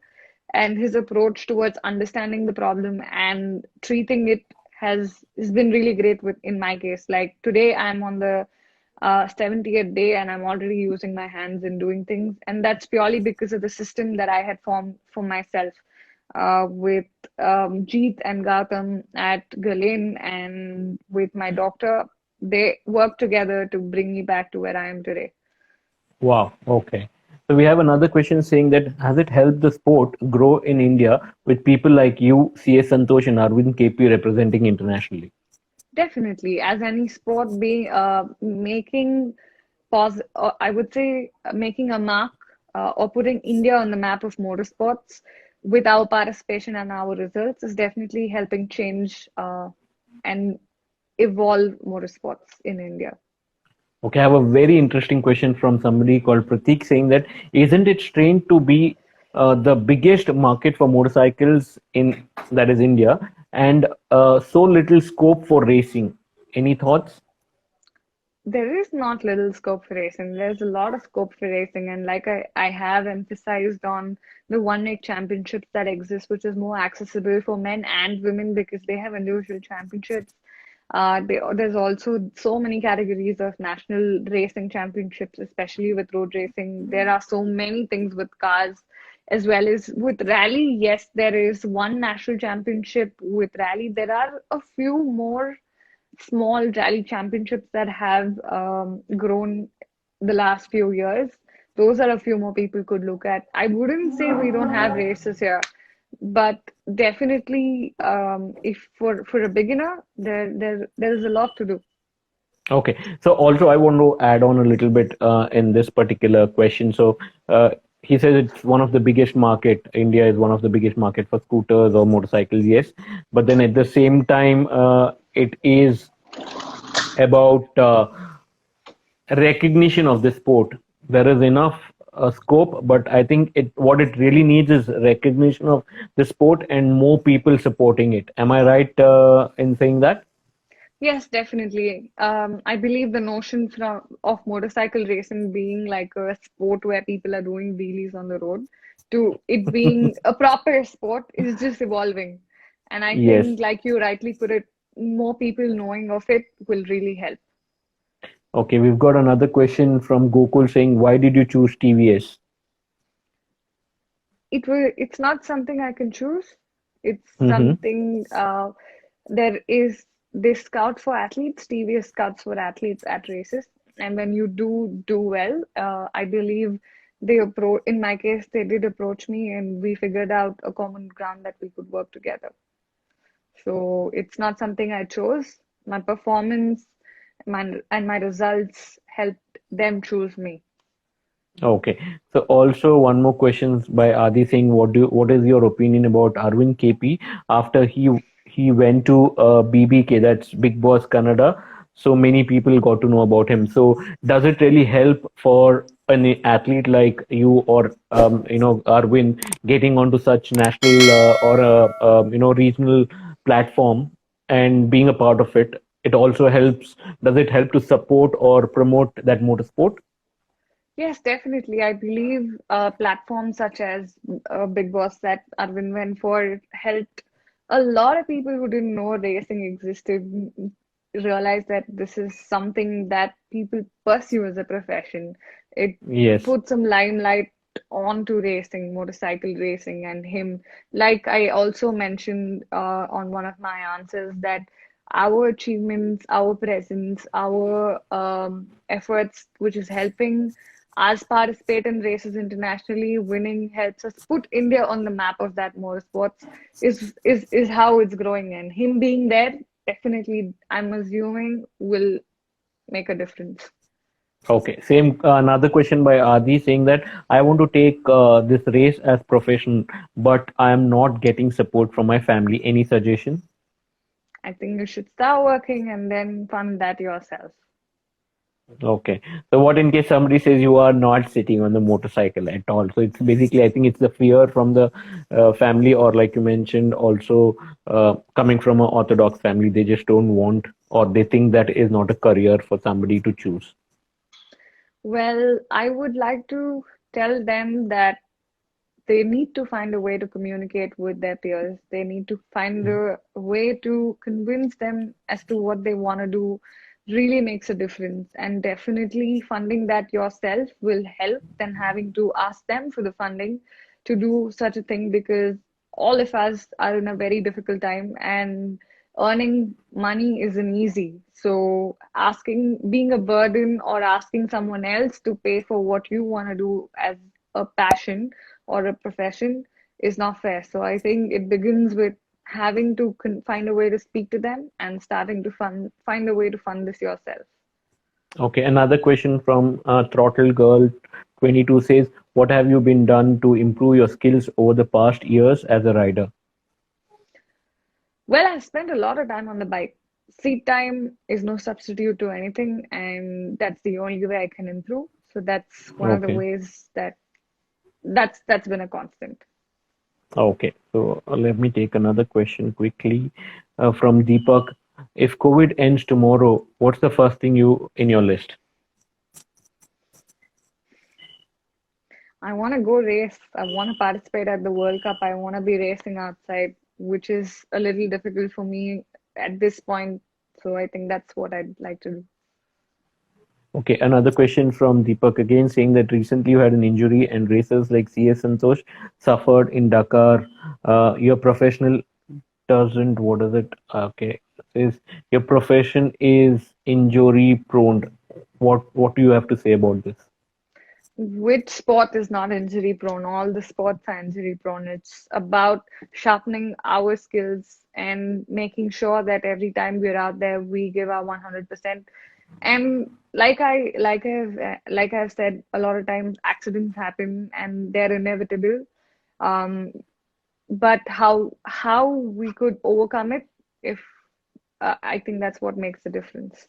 B: And his approach towards understanding the problem and treating it has been really great with in my case. Like today, I'm on the 70th day and I'm already using my hands and doing things. And that's purely because of the system that I had formed for myself with Jeet and Gautam at Galen and with my doctor. They work together to bring me back to where I am today.
A: Wow. Okay. So we have another question saying that has it helped the sport grow in India with people like you, CS Santosh and Arvind KP representing internationally?
B: Definitely, as any sport being making I would say making a mark or putting India on the map of motorsports with our participation and our results is definitely helping change and evolve motorsports in India.
A: Okay, I have a very interesting question from somebody called Pratik saying that isn't it strange to be the biggest market for motorcycles in that is India and so little scope for racing? Any thoughts?
B: There is not little scope for racing. There's a lot of scope for racing, and like I have emphasized on the one night championships that exist, which is more accessible for men and women because they have individual championships. There's also so many categories of national racing championships, especially with road racing. There are so many things with cars as well as with rally. Yes, there is one national championship with rally. There are a few more small rally championships that have grown the last few years. Those are a few more people could look at. I wouldn't say we don't have races here, but definitely, if for a beginner, there is a lot to do.
A: Okay, so also I want to add on a little bit in this particular question. So he says it's one of the biggest market. India is one of the biggest market for scooters or motorcycles. Yes, but then at the same time, it is about recognition of the sport. There is enough scope, but I think what it really needs is recognition of the sport and more people supporting it. Am I right in saying that?
B: Yes, definitely. I believe the notion of motorcycle racing being like a sport where people are doing wheelies on the road to it being a proper sport is just evolving. And I
A: Yes.
B: think, like you rightly put it, more people knowing of it will really help.
A: Okay, we've got another question from Gokul saying, "Why did you choose TVS?"
B: It's not something I can choose. It's
A: Mm-hmm.
B: something there is this scout for athletes, TVS scouts for athletes at races. And when you do well, I believe in my case, they did approach me and we figured out a common ground that we could work together. So it's not something I chose. My performance and my results helped them choose me.
A: Okay. So also one more questions by Adi saying, what is your opinion about Arvind KP after he went to BBK, that's Big Boss Canada. so many people got to know about him. So does it really help for an athlete like you or Arvind getting onto such national or a regional platform and being a part of it? It also helps. Does it help to support or promote that motorsport?
B: Yes, definitely. I believe platforms such as Big Boss that Arvind went for helped a lot of people who didn't know racing existed realize that this is something that people pursue as a profession. It
A: Yes.
B: put some limelight onto racing, motorcycle racing, and him. Like I also mentioned on one of my answers, that our achievements, our presence, our efforts, which is helping us participate in races internationally, winning helps us put India on the map of that motorsports is how it's growing. And him being there definitely, I'm assuming, will make a difference.
A: Okay. Same. Another question by Adi saying that I want to take this race as profession, but I am not getting support from my family. Any suggestion?
B: I think you should start working and then fund that yourself.
A: Okay. So what in case somebody says you are not sitting on the motorcycle at all? So it's basically, I think it's the fear from the family, or like you mentioned, also coming from an orthodox family, they just don't want, or they think that is not a career for somebody to choose.
B: Well, I would like to tell them that they need to find a way to communicate with their peers. They need to find a way to convince them as to what they want to do really makes a difference. And definitely funding that yourself will help than having to ask them for the funding to do such a thing, because all of us are in a very difficult time and earning money isn't easy. So asking, being a burden or asking someone else to pay for what you want to do as a passion or a profession is not fair. So I think it begins with having to find a way to speak to them and starting to find a way to fund this yourself.
A: Okay, another question from Throttle Girl 22 says, what have you been done to improve your skills over the past years as a rider?
B: Well, I've spent a lot of time on the bike. Seat time is no substitute to anything, and that's the only way I can improve. So that's one of the
A: Okay.
B: ways that's been a constant.
A: Okay, so let me take another question quickly from Deepak. If COVID ends tomorrow, what's the first thing you in your list?
B: I want to go race. I want to participate at the World Cup. I want to be racing outside, which is a little difficult for me at this point. So I think that's what I'd like to do.
A: Okay, another question from Deepak again saying that recently you had an injury and racers like CS Santosh suffered in Dakar. Your professional doesn't, what is it? Okay, is your profession is injury prone. What do you have to say about this?
B: Which sport is not injury prone? All the sports are injury prone. It's about sharpening our skills and making sure that every time we're out there, we give our 100%. And like I've said, a lot of times accidents happen and they're inevitable. Um, but how we could overcome it, if I think that's what makes the difference.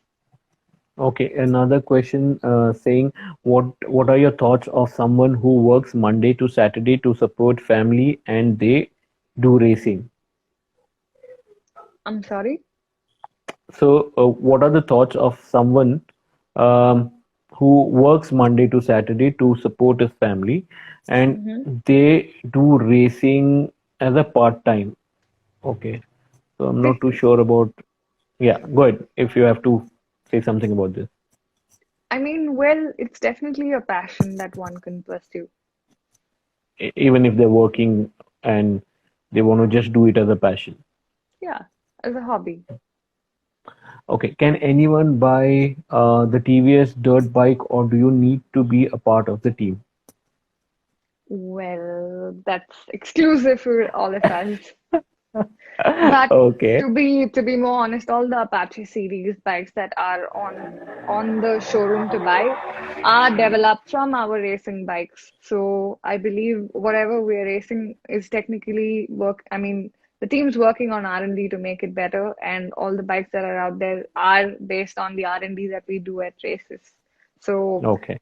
A: Okay, another question saying what are your thoughts of someone who works Monday to Saturday to support family and they do racing?
B: I'm sorry.
A: So, what are the thoughts of someone um, who works Monday to Saturday to support his family and
B: Hmm.
A: they do racing as a part time? Okay, so I'm not too sure about. Yeah, go ahead if you have to say something about this.
B: I mean, well, it's definitely a passion that one can pursue.
A: Even if they're working and they want to just do it as a passion.
B: Yeah, as a hobby.
A: Okay, can anyone buy the TVS dirt bike or do you need to be a part of the team?
B: Well, that's exclusive for all of us. But
A: Okay,
B: to be more honest, all the Apache series bikes that are on the showroom to buy are developed from our racing bikes. So I believe whatever we're racing is technically work. I mean, the team's working on R&D to make it better, and all the bikes that are out there are based on the R&D that we do at races. So
A: Okay.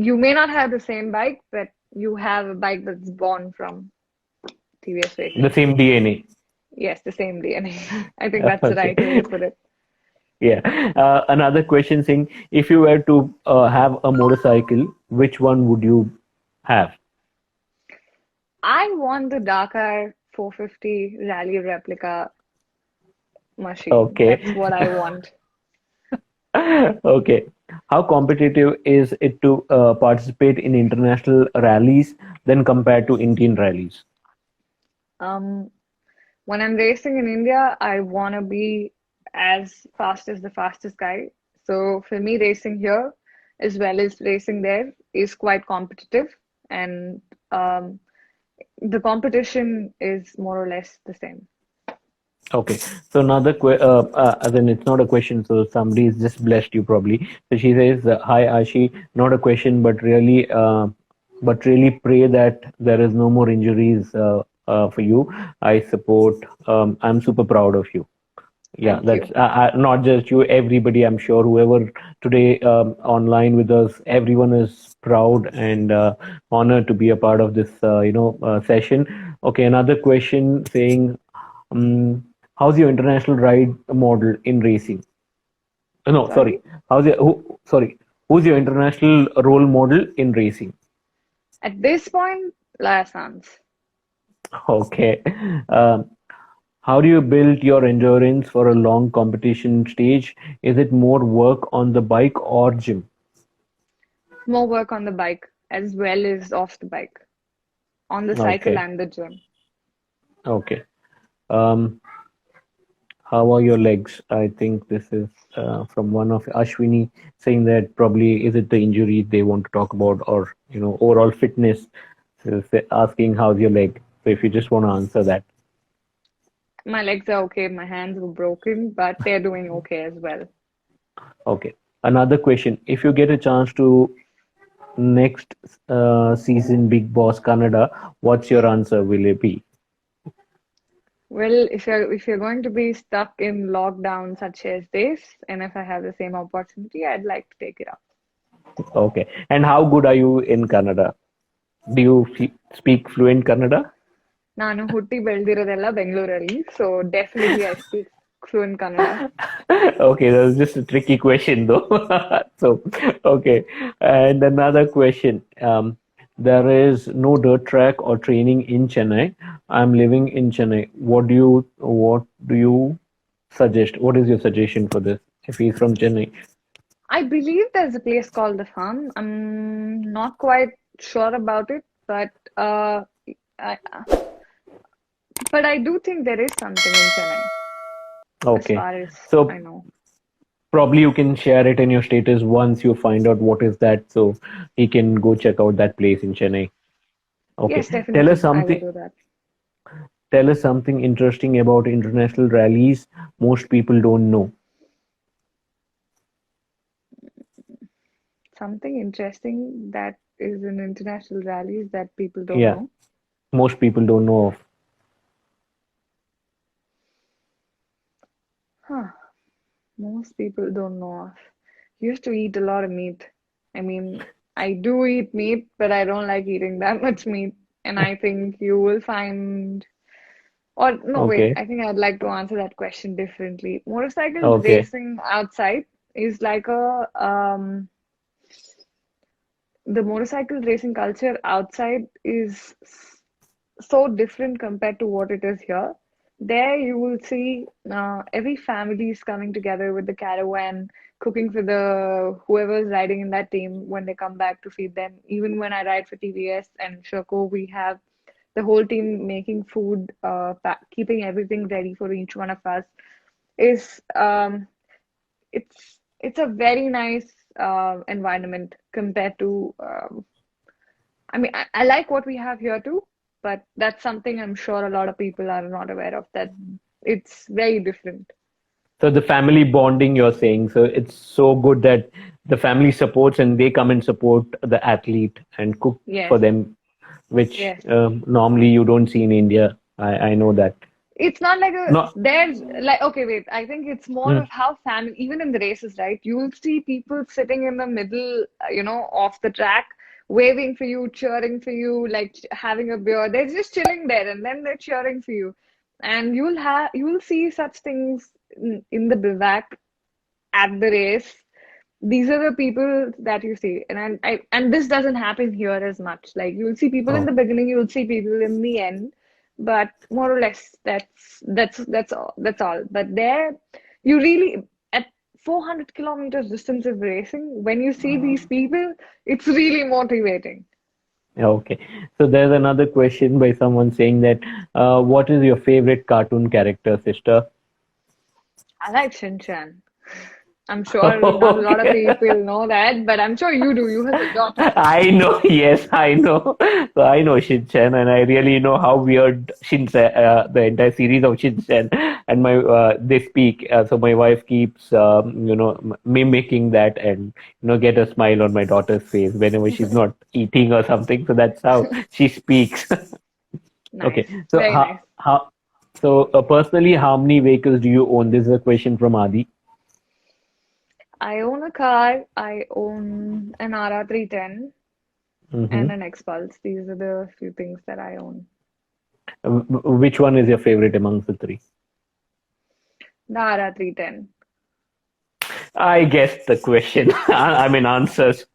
B: you may not have the same bike, but you have a bike that's born from TVS
A: The
B: Racing.
A: same DNA.
B: Yes, the same DNA. I think that's the right way
A: Okay.
B: to put it.
A: Yeah. Another question saying, if you were to have a motorcycle, which one would you have?
B: I want the Dakar 450 Rally replica machine.
A: Okay.
B: That's what I want.
A: Okay. How competitive is it to participate in international rallies than compared to Indian rallies?
B: Um, when I'm racing in India, I want to be as fast as the fastest guy. So for me, racing here as well as racing there is quite competitive, and um, the competition is more or less the same.
A: Okay. So another then it's not a question. So somebody's just blessed you probably. So she says, "Hi Ashi, not a question, but really pray that there is no more injuries for you. I support. I'm super proud of you." Yeah,
B: Thank
A: that's
B: you.
A: not just you, everybody. I'm sure whoever today online with us, everyone is proud and honored to be a part of this, session. Okay, another question saying, um, how's your international ride model in racing? No, sorry.
B: Sorry?
A: Sorry, who's your international role model in racing?
B: At this point, Lassans.
A: Okay. Um, how do you build your endurance for a long competition stage? Is it more work on the bike or gym?
B: More work on the bike as well as off the bike, on the cycle
A: Okay,
B: and the gym.
A: okay. Um, how are your legs? I think this is from one of Ashwini saying that probably is it the injury they want to talk about or overall fitness? So asking how's your leg. So if you just want to answer that.
B: My legs are okay, my hands were broken, but they're doing okay as well.
A: Okay. Another question. If you get a chance to next season Big Boss Canada, what's your answer? Will it be?
B: Well, if you're going to be stuck in lockdown such as this, and if I have the same opportunity, I'd like to take it up.
A: Okay. And how good are you in Canada? Do you speak fluent Kannada?
B: ನಾನು ಹುಟ್ಟಿ ಬೆಳೆದಿರೋದೆಲ್ಲ ಬೆಂಗಳೂರಲ್ಲಿ, so definitely I speak fluent Kannada.
A: Okay, that's just a tricky question though. So, okay. And another question. There is no dirt track or training in Chennai. I'm living in Chennai. What do you suggest? What is your suggestion for this if he's from Chennai?
B: I believe there's a place called the Farm. I'm not quite sure about it, I, but I do think there is something in Chennai, as
A: Okay.
B: far as I
A: So
B: know.
A: probably you can share it in your status once you find out what is that so he can go check out that place in Chennai. Okay.
B: Yes,
A: Tell us
B: definitely, I will
A: something
B: do that.
A: tell us something interesting about international rallies most people don't know.
B: Something interesting that is in international rallies that people don't
A: Yeah,
B: know.
A: most people don't know of.
B: Huh. Most people don't know of. Used to eat a lot of meat. I mean, I do eat meat, but I don't like eating that much meat. And I think you will find, or no, wait,
A: Okay.
B: I think I'd like to answer that question differently. Motorcycle
A: Okay.
B: racing outside is like the motorcycle racing culture outside is so different compared to what it is here. There you will see every family is coming together with the caravan, cooking for the whoever's riding in that team when they come back to feed them. Even when I ride for TVS and Shoko, we have the whole team making food, keeping everything ready for each one of us. Is it's a very nice environment compared to I mean, I like what we have here too, but that's something I'm sure a lot of people are not aware of, that it's very different.
A: So the family bonding you're saying, so it's so good that the family supports and they come and support the athlete and cook for
B: Yes,
A: them, which
B: yes,
A: normally you don't see in India. I know that.
B: It's not like a
A: No.
B: there's like okay, wait. I think it's more
A: Mm.
B: of how family, even in the races, right? You'll see people sitting in the middle, off the track, waving for you, cheering for you, like having a beer. They're just chilling there, and then they're cheering for you. And you'll see such things in the bivouac at the race. These are the people that you see, and this doesn't happen here as much. Like you'll see people in
A: Oh.
B: the beginning, you'll see people in the end, but more or less that's all. But there, you really at 400 kilometers distance of racing, when you see these people, it's really motivating.
A: Okay. So there's another question by someone saying that, what is your favorite cartoon character, sister?
B: I like Shin Chan. I'm sure not a lot of
A: Okay.
B: people know that, but I'm sure you do. You have a daughter.
A: I know, yes, I know. So I know Shin-chan, and I really know how weird Shin-chan, the entire series of Shin-chan, and my they speak. So my wife keeps, mimicking that, and get a smile on my daughter's face whenever she's not eating or something. So that's how she speaks. Okay.
B: Nice,
A: So
B: very nice.
A: personally, how many vehicles do you own? This is a question from Adi.
B: I own a car. I own an RR 310
A: Mm-hmm.
B: and an X-Pulse. These are the few things that I own.
A: Which one is your favorite amongst the three?
B: The RR 310.
A: I guess the question. I mean, answers.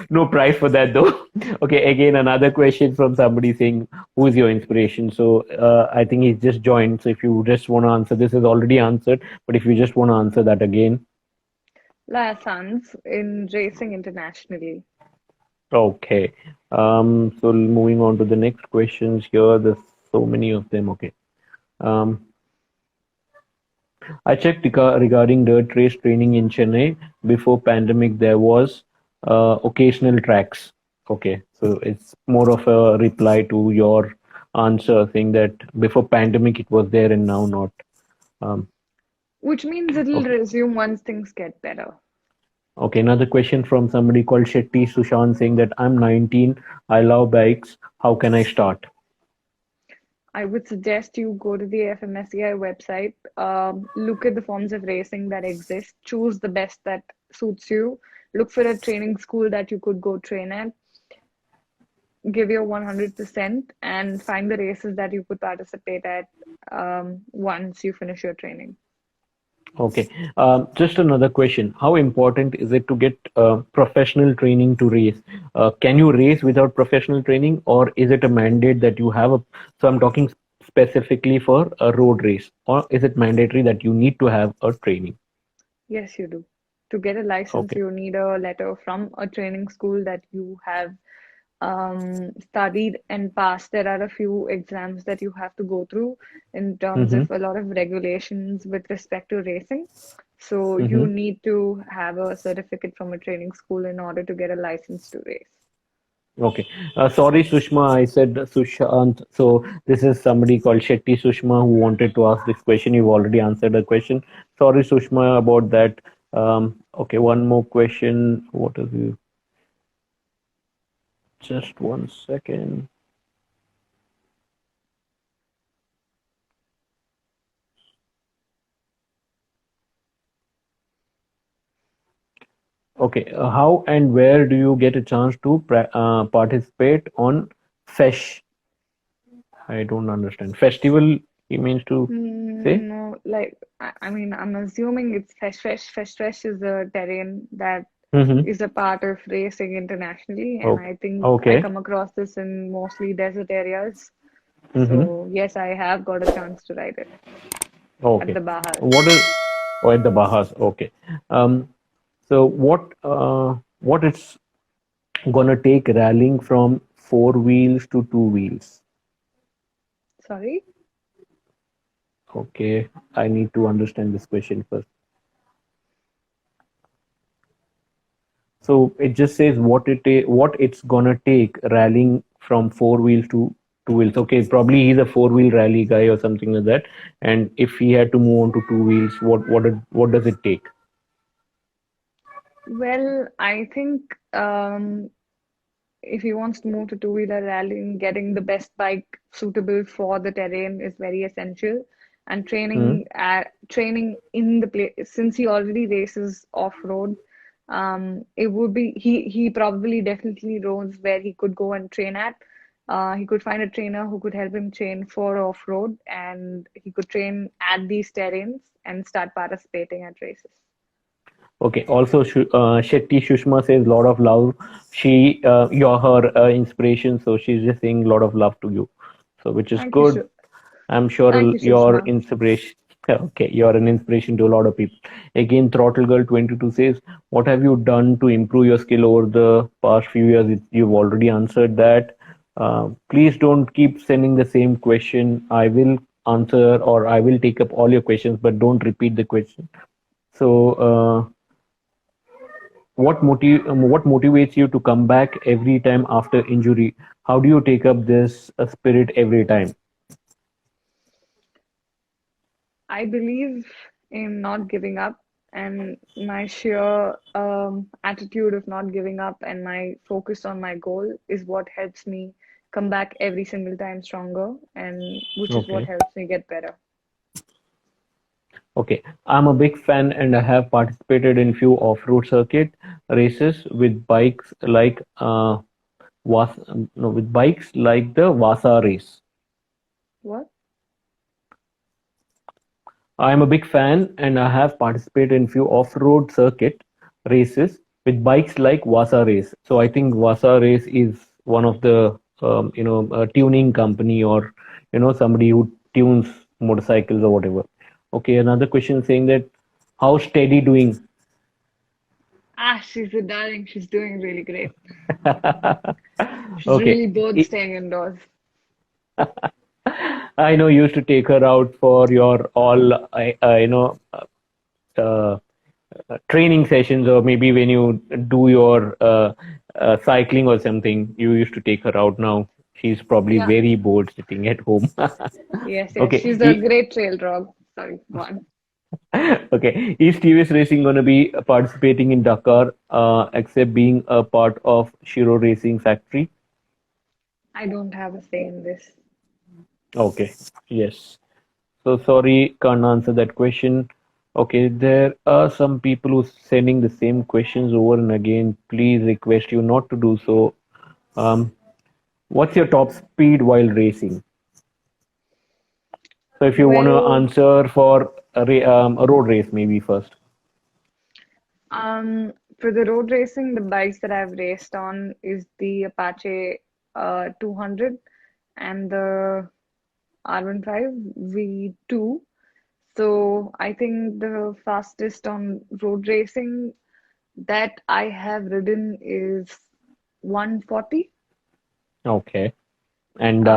A: No prize for that though. Okay, again, another question from somebody saying, "Who is your inspiration?" So I think he's just joined. So if you just want to answer, this is already answered. But if you just want to answer that again,
B: La Sons in racing internationally.
A: okay. So moving on to the next questions here. There's so many of them. Okay. Um, I checked regarding dirt race training in Chennai. Before pandemic, there was occasional tracks. Okay, so it's more of a reply to your answer, saying that before pandemic it was there and now not. Um,
B: Which means it'll
A: okay,
B: resume once things get better.
A: okay. Another question from somebody called Shetty Sushant saying that I'm 19. I love bikes. How can I start?
B: I would suggest you go to the FMSCI website, look at the forms of racing that exist, choose the best that suits you, look for a training school that you could go train at, give your 100%, and find the races that you could participate at once you finish your training.
A: Okay. Just another question. How important is it to get professional training to race? Can you race without professional training, or is it a mandate that you have a? So I'm talking specifically for a road race, or is it mandatory that you need to have a training?
B: Yes, you do. To get a license,
A: Okay.
B: you need a letter from a training school that you have studied and passed. There are a few exams that you have to go through in terms
A: Mm-hmm.
B: of a lot of regulations with respect to racing. So
A: Mm-hmm.
B: you need to have a certificate from a training school in order to get a license to race.
A: Okay. Sorry, Sushma. I said Sushant. So this is somebody called Shetty Sushma who wanted to ask this question. You've already answered the question. Sorry, Sushma, about that. Okay, one more question. What is you? Just one second. Okay, how and where do you get a chance to participate on FESH? I don't understand. Festival, he means to say?
B: No, like I mean, I'm assuming it's Fesh Fesh. Fesh Fesh is a terrain that
A: Mm-hmm.
B: is a part of racing internationally, and
A: Okay.
B: I think I
A: Okay.
B: come across this in mostly desert areas.
A: Mm-hmm.
B: So yes, I have got a chance to ride it at
A: Okay.
B: the Bajas.
A: What is oh at the Bajas? Okay. Um. So what it's gonna take rallying from four wheels to two wheels?
B: Sorry?
A: Okay. I need to understand this question first. So it just says what it's gonna take rallying from four wheels to two wheels. Okay, probably he's a four wheel rally guy or something like that. And if he had to move on to two wheels, what does it take?
B: Well, I think if he wants to move to two-wheeler rallying, getting the best bike suitable for the terrain is very essential. And training in the place, since he already races off-road, it would be he probably definitely knows where he could go and train at. He could find a trainer who could help him train for off-road, and he could train at these terrains and start participating at races.
A: Okay. Also, Shetty Shushma says lot of love. You're her inspiration, so she's just saying a lot of love to you. So, which is
B: Thank you,
A: good. I'm sure
B: thank you,
A: you're
B: Sushma.
A: inspiration. Okay, you're an inspiration to a lot of people. Again, Throttle Girl 22 says, "What have you done to improve your skill over the past few years?" You've already answered that. Please don't keep sending the same question. I will answer or I will take up all your questions, but don't repeat the question. So, what motivates you to come back every time after injury? How do you take up this spirit every time?
B: I believe in not giving up, and my sheer attitude of not giving up and my focus on my goal is what helps me come back every single time stronger, and which is what
A: Okay.
B: helps me get better.
A: Okay, I'm a big fan and I have participated in few off-road circuit races with bikes like Was no with bikes like the Vasa race.
B: What?
A: I am a big fan and I have participated in few off-road circuit races with bikes like Vasa race. So I think Vasa race is one of the tuning company or somebody who tunes motorcycles or whatever. Okay, another question saying that how steady doing.
B: Ah, she's a darling. She's doing really great. She's
A: Okay.
B: really bored staying indoors.
A: I know you used to take her out for your all, uh, training sessions, or maybe when you do your cycling or something, you used to take her out. Now she's probably
B: Yeah.
A: very bored sitting at home.
B: Yes, yes.
A: Okay.
B: She's a great trail dog. Sorry, one.
A: Okay. Is TVS Racing going to be participating in Dakar, except being a part of Shiro Racing Factory?
B: I don't have a say in this.
A: Okay. Yes. So sorry, can't answer that question. Okay, there are some people who sending the same questions over and again. Please request you not to do so. Um, what's your top speed while racing? So if you want to
B: Well,
A: answer for a road race, maybe first.
B: for the road racing, the bikes that I've raced on is the Apache 200 and the R15 V2. So I think the fastest on road racing that I have ridden is 140.
A: Okay, and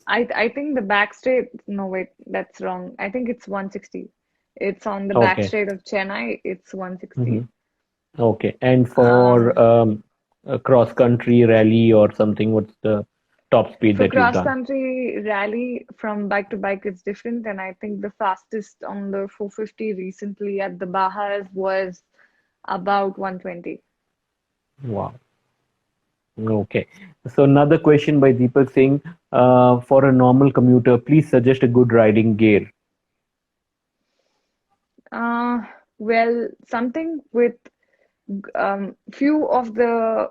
B: I think the back straight, no wait, that's wrong. I think it's 160. It's on the back
A: okay,
B: straight of Chennai, it's 160.
A: hmm okay, and for
B: Um,
A: a cross country rally or something, what's the top speed
B: for
A: that you've
B: cross
A: done?
B: country rally from bike to bike, it's different, and I think the fastest on the 450 recently at the Bajas was about 120.
A: Wow. Okay. So another question by Deepak saying, for a normal commuter, please suggest a good riding gear.
B: Uh, well, something with few of the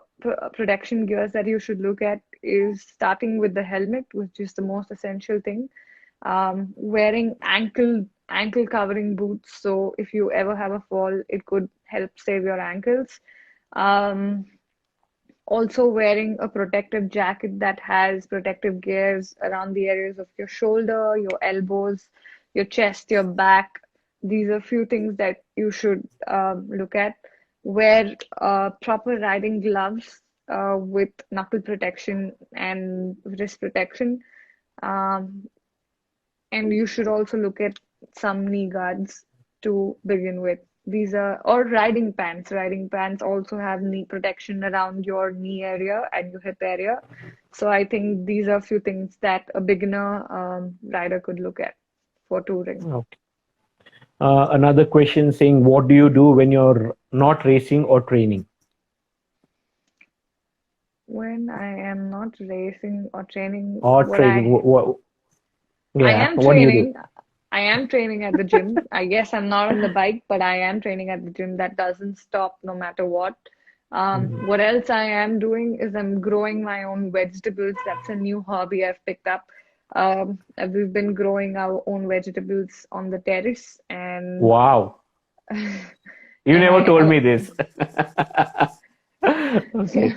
B: protection gears that you should look at is starting with the helmet, which is the most essential thing. Wearing ankle covering boots, so if you ever have a fall, it could help save your ankles. Um, Also wearing a protective jacket that has protective gears around the areas of your shoulder, your elbows, your chest, your back. These are few things that you should look at. Wear proper riding gloves with knuckle protection and wrist protection. Um, and you should also look at some knee guards to begin with. These are, or riding pants. Riding pants also have knee protection around your knee area and your hip area. So I think these are a few things that a beginner rider could look at for touring.
A: Okay. Another question saying, what do you do when you're not racing or training?
B: When I am not racing or training,
A: or
B: what
A: training?
B: I I
A: Yeah,
B: am
A: what do you do?
B: training. I am training at the gym. I guess I'm not on the bike, but I am training at the gym. That doesn't stop no matter what. What else I am doing is I'm growing my own vegetables. That's a new hobby I've picked up. We've been growing our own vegetables on the terrace, and
A: Wow, you
B: and
A: never
B: I
A: told me this. Okay.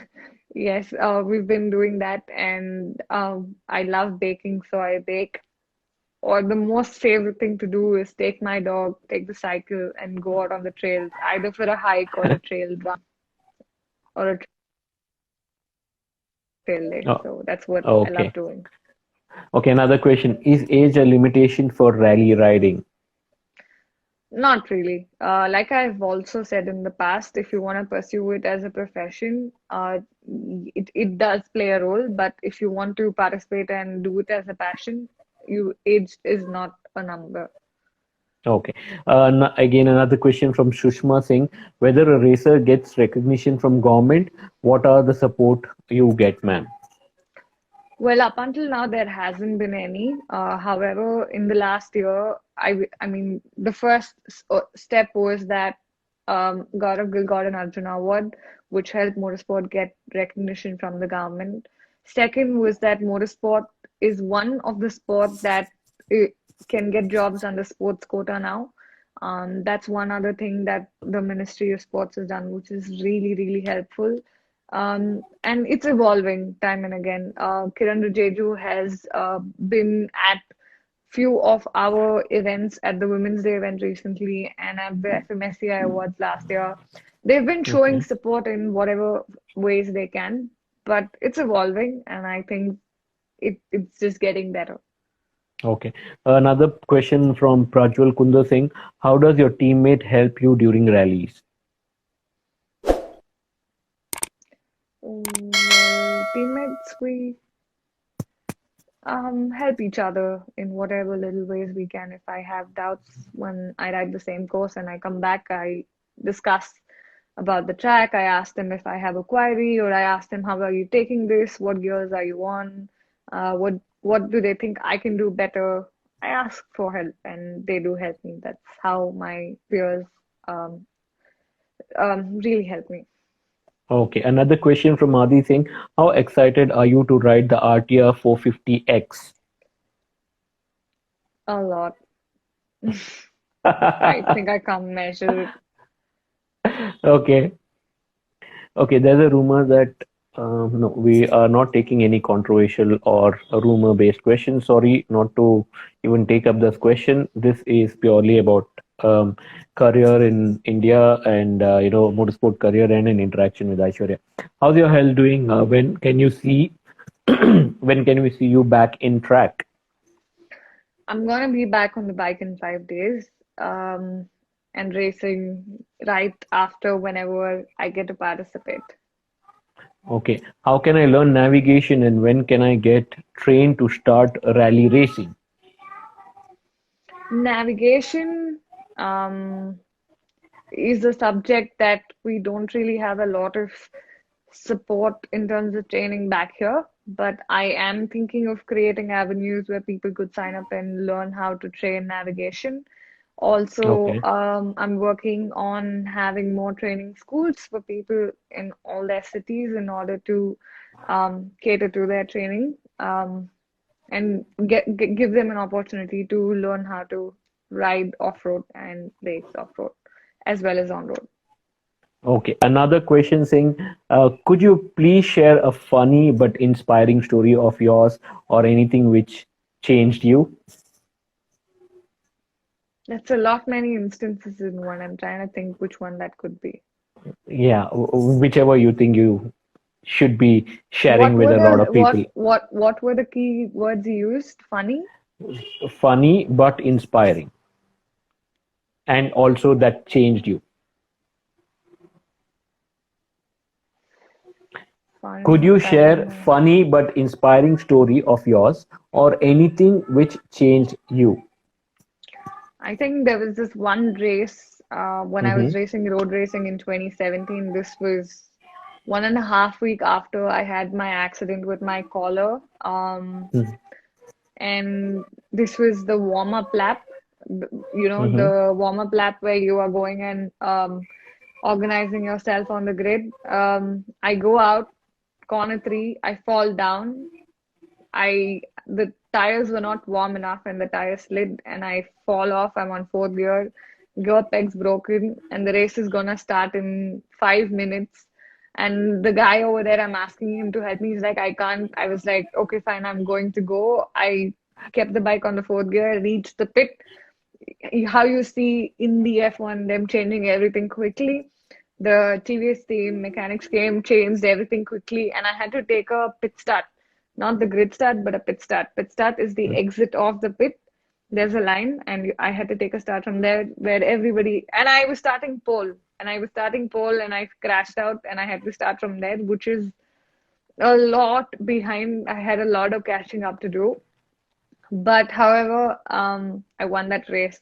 B: yes, we've been doing that, and I love baking, so I bake. Or the most favorite thing to do is take my dog, take the cycle, and go out on the trails, either for a hike or a trail run or a trail day.
A: Oh,
B: So that's what I love
A: okay.
B: doing.
A: Okay, another question. Is age a limitation for rally riding?
B: Not really. Like I've also said in the past, if you want to pursue it as a profession, it does play a role. But if you want to participate and do it as a passion, age is not a number.
A: Okay. Again, another question from Shushma Singh. Whether a racer gets recognition from government, what are the support you get, ma'am?
B: Well, up until now, there hasn't been any. However, in the last year, I mean, the first step was that Gaurav Gill got an Arjuna Award, which helped motorsport get recognition from the government. Second was that motorsport is one of the sport that uh, can get jobs under sports quota now. That's one other thing that the Ministry of Sports has done, which is really, really helpful. And it's evolving time and again. Kiran Rijeju has been at few of our events at the Women's Day event recently and at the FMSCI Awards last year. They've been showing
A: Okay.
B: support in whatever ways they can, but it's evolving, and I think it's just getting better.
A: Okay. Another question from Prajwal Kundar Singh. How does your teammate help you during rallies?
B: Well, teammates, we help each other in whatever little ways we can. If I have doubts when I ride the same course and I come back, I discuss about the track. I ask them if I have a query, or I ask them, how are you taking this? What gears are you on? What do they think I can do better? I ask for help, and they do help me. That's how my peers um, really help me
A: Okay. Another question from Adi Singh. How excited are you to ride the RTR 450X?
B: a lot. I think I can't measure it.
A: Okay. Okay, there's a rumor that no, we are not taking any controversial or rumor-based questions. Sorry, not to even take up this question. This is purely about um, career in India and motorsport career and an interaction with Aishwarya. How's your health doing? When can you see? When can we see you back in track?
B: I'm gonna be back on the bike in 5 days, and racing right after whenever I get to participate.
A: Okay, how can I learn navigation and when can I get trained to start rally racing?
B: Navigation, um, is a subject that we don't really have a lot of support in terms of training back here, but I am thinking of creating avenues where people could sign up and learn how to train navigation. Also,
A: Okay.
B: I'm working on having more training schools for people in all their cities in order to cater to their training, and give them an opportunity to learn how to ride off-road and race off-road as well as on-road.
A: Okay, another question saying, could you please share a funny but inspiring story of yours or anything which changed you?
B: That's a lot many instances in one. I'm trying to think which one that could be.
A: Yeah, whichever you think you should be sharing
B: What
A: with
B: were
A: a lot
B: the
A: of people.
B: what were the key words you used? Funny?
A: Funny but inspiring, and also that changed you.
B: Funny,
A: Could you
B: inspiring.
A: share funny but inspiring story of yours or anything which changed you?
B: I think there was this one race when I was
A: Mm-hmm.
B: racing road racing in 2017. This was 1.5 week after I had my accident with my collar. And this was the warm-up lap,
A: Mm-hmm.
B: the warm-up lap where you are going and organizing yourself on the grid. I go out, corner three, I fall down. The tires were not warm enough and the tire slid and I fall off. I'm on fourth gear peg's broken, and the race is gonna start in 5 minutes. And the guy over there, I'm asking him to help me. He's like, I can't. I was like, okay, fine, I'm going to go. I kept the bike on the fourth gear, reached the pit. How you see in the F1, them changing everything quickly. The TVS team, mechanics came, changed everything quickly, and I had to take a pit start. Not the grid start, but a pit start. Pit start is the exit of the pit. There's a line, and I had to take a start from there where everybody, and I was starting pole, and I crashed out, and I had to start from there, which is a lot behind. I had a lot of catching up to do. But however, I won that race.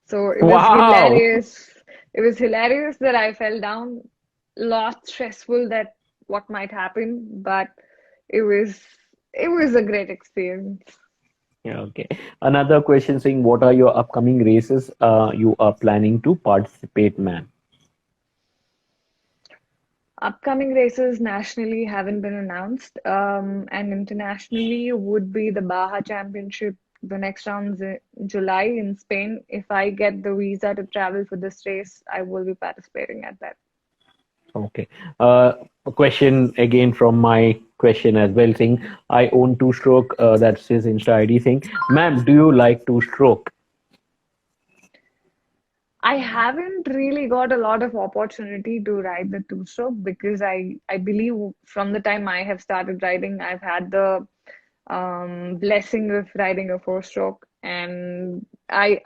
B: So it was
A: Wow.
B: hilarious. It was hilarious that I fell down. Lot stressful that what might happen, but it was it was a great experience.
A: Yeah, okay. Another question saying, what are your upcoming races you are planning to participate, man?
B: Upcoming races nationally haven't been announced, and internationally would be the Baja Championship. The next round's in July in Spain. If I get the visa to travel for this race, I will be participating at that.
A: Okay. A question again from my question as well, saying, I own two stroke. That's his Insta ID saying, ma'am, do you like two stroke?
B: I haven't really got a lot of opportunity to ride the two-stroke because I believe from the time I have started riding, I've had the blessing of riding a four-stroke, and I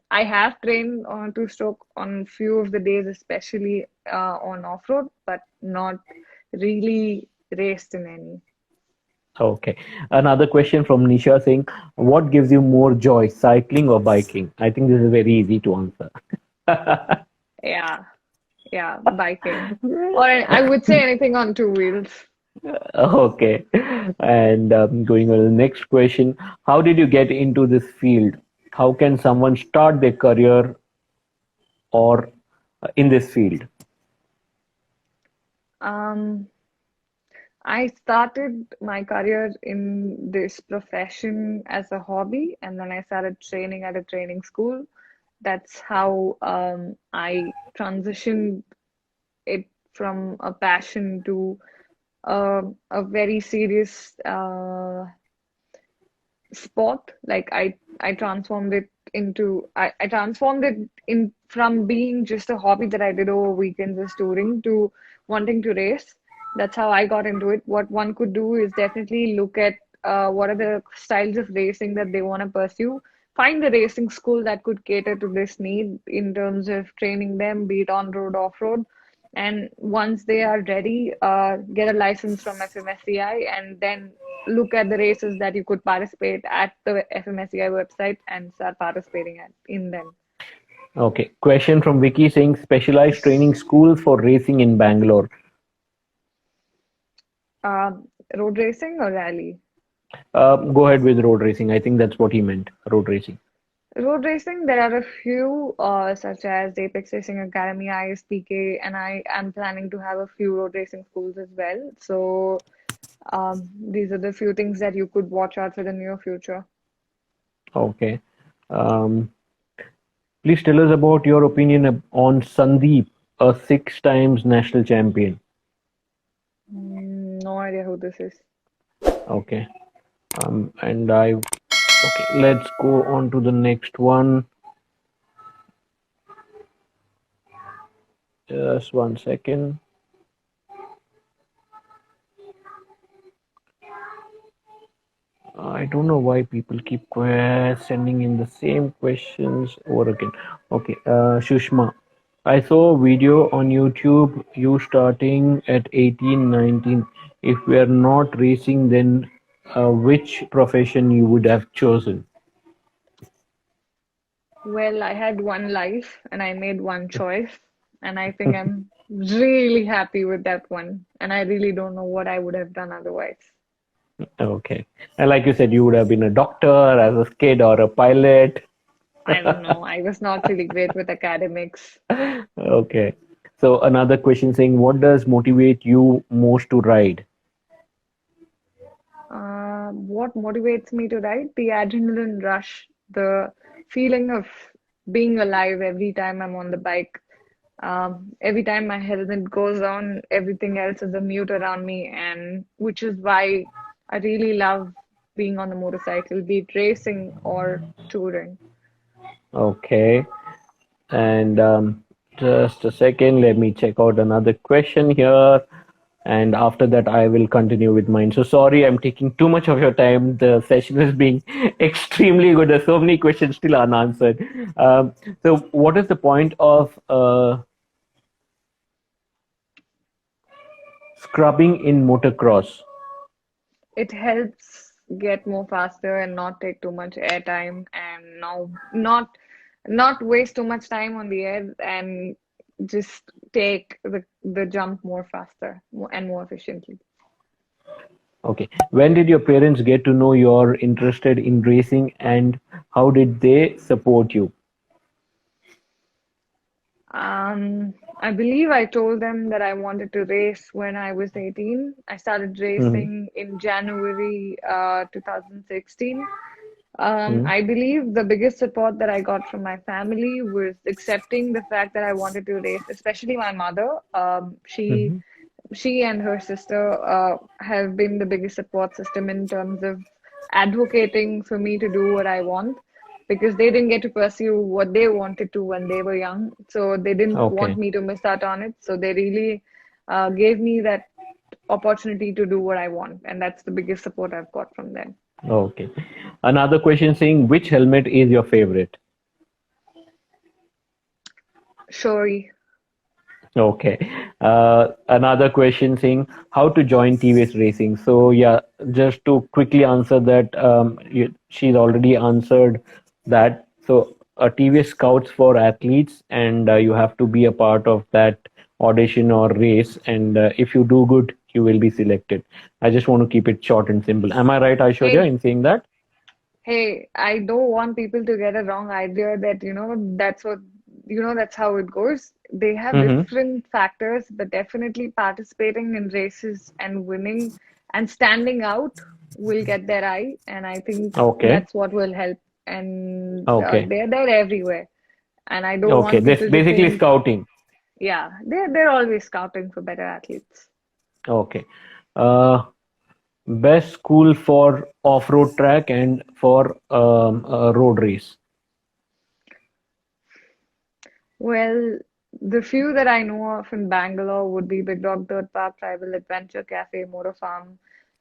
B: have trained on a two-stroke on few of the days, especially on off-road, but not really raced in any.
A: Okay. Another question from Nisha saying, what gives you more joy, cycling or biking? I think this is very easy to answer.
B: Yeah, yeah, biking, or I would say anything on two wheels.
A: Okay. And going on to the next question, how did you get into this field? How can someone start their career or in this field?
B: Um, I started my career in this profession as a hobby, and then I started training at a training school. That's how I transitioned it from a passion to a very serious sport. Like I transformed it I transformed it in from being just a hobby that I did over weekends as touring to wanting to race. That's how I got into it. What one could do is definitely look at what are the styles of racing that they want to pursue. Find the racing school that could cater to this need in terms of training them, be it on road, off road. And once they are ready, get a license from FMSCI and then look at the races that you could participate at the FMSCI website and start participating in them.
A: Okay. Question from Vicky saying, specialized training schools for racing in Bangalore.
B: Road racing or rally?
A: Go ahead with road racing. I think that's what he meant. Road racing.
B: Road racing, there are a few such as Apex Racing Academy, ISPK, and I am planning to have a few road racing schools as well. So these are the few things that you could watch out for the near future.
A: Okay. Um, please tell us about your opinion on Sandeep, a six times national champion.
B: No idea who this is.
A: Okay. And okay, let's go on to the next one. Just 1 second. I don't know why people keep sending in the same questions over again. Okay, Shushma, I saw a video on YouTube, you starting at 18, 19. If we are not racing, then which profession you would have chosen?
B: Well, I had one life and I made one choice. And I think I'm really happy with that one. And I really don't know what I would have done otherwise.
A: Okay. And like you said, you would have been a doctor as a kid or a pilot.
B: I don't know. I was not really great with academics.
A: Okay. So another question saying, what does motivate you most to ride?
B: What motivates me to ride? The adrenaline rush, the feeling of being alive every time I'm on the bike. Every time my helmet goes on, everything else is a mute around me, and which is why I really love being on the motorcycle, be it racing or touring.
A: Okay. And just a second, let me check out another question here. And after that, I will continue with mine. So sorry, I'm taking too much of your time. The session is being extremely good. There's so many questions still unanswered. So, what is the point of scrubbing in motocross?
B: It helps get more faster and not take too much air time, and now not waste too much time on the air, and just take the jump more faster and more efficiently.
A: Okay. When did your parents get to know you're interested in racing, and how did they support you?
B: I believe I told them that I wanted to race when I was 18. I started
A: Hmm.
B: racing in January 2016.
A: Hmm.
B: I believe the biggest support that I got from my family was accepting the fact that I wanted to race, especially my mother.
A: Hmm.
B: She and her sister have been the biggest support system in terms of advocating for me to do what I want, because they didn't get to pursue what they wanted to when they were young. So they didn't want
A: Okay.
B: me to miss out on it. So they really gave me that opportunity to do what I want. And that's the biggest support I've got from them.
A: Okay. Another question saying, which helmet is your favorite?
B: Sorry.
A: Okay. Another question saying how to join TVS Racing. So yeah, just to quickly answer that, she's already answered that. So TVS scouts for athletes, and you have to be a part of that audition or race. And if you do good, you will be selected. I just want to keep it short and simple. Am I right, Aishwarya,
B: Hey,
A: in saying that?
B: hey, I don't want people to get a wrong idea that, that's what, that's how it goes. They have
A: Mm-hmm.
B: different factors, but definitely participating in races and winning and standing out will get their eye. And I think
A: Okay.
B: that's what will help. And
A: Okay.
B: they're there everywhere. And I don't
A: Okay.
B: want
A: This
B: people to
A: basically
B: think,
A: scouting.
B: yeah, they're always scouting for better athletes.
A: Okay. Uh, Best school for off-road track and for a road race.
B: Well, the few that I know of in Bangalore would be Big Dog Dirt Park, Tribal Adventure Cafe, Motor Farm,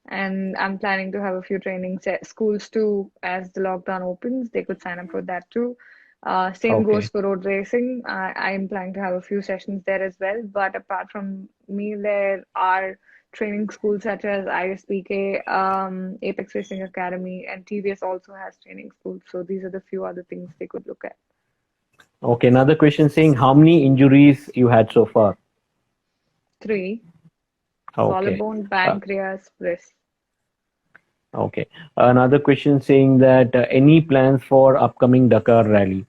B: and I'm planning to have a few training schools too as the lockdown opens. They could sign up for that too. Same goes
A: Okay.
B: for road racing. I am planning to have a few sessions there as well. But apart from me, there are training schools such as ISPK, Apex Racing Academy, and TVS also has training schools. So these are the few other things they could look at.
A: Okay. Another question saying how many injuries you had so far.
B: Three.
A: Okay.
B: Collarbone,
A: Uh,
B: pancreas, wrist.
A: okay. Another question saying that any plans for upcoming Dakar rally.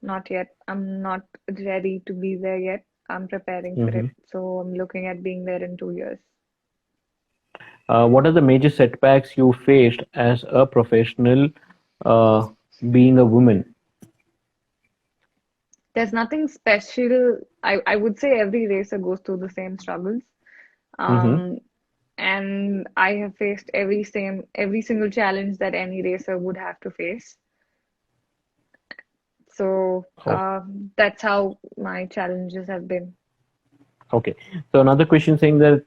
B: Not yet. I'm not ready to be there yet. I'm preparing for
A: Hmm.
B: it. So I'm looking at being there in 2 years.
A: What are the major setbacks you faced as a professional, uh, being a woman?
B: There's nothing special. I would say every racer goes through the same struggles.
A: Hmm.
B: Um, and I have faced every single challenge that any racer would have to face. So
A: Oh,
B: that's how my challenges have been.
A: okay. So another question saying that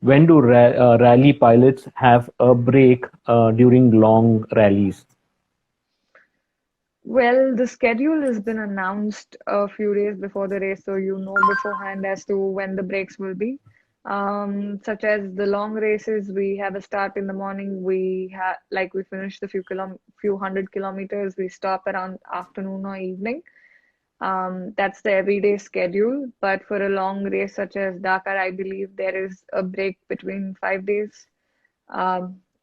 A: when do rally pilots have a break during long rallies?
B: Well, the schedule has been announced a few days before the race, so you know beforehand as to when the breaks will be. Such as the long races, we have a start in the morning. We have like we finish the few hundred kilometers. We stop around afternoon or evening. That's the everyday schedule. But for a long race such as Dakar, I believe there is a break between 5 days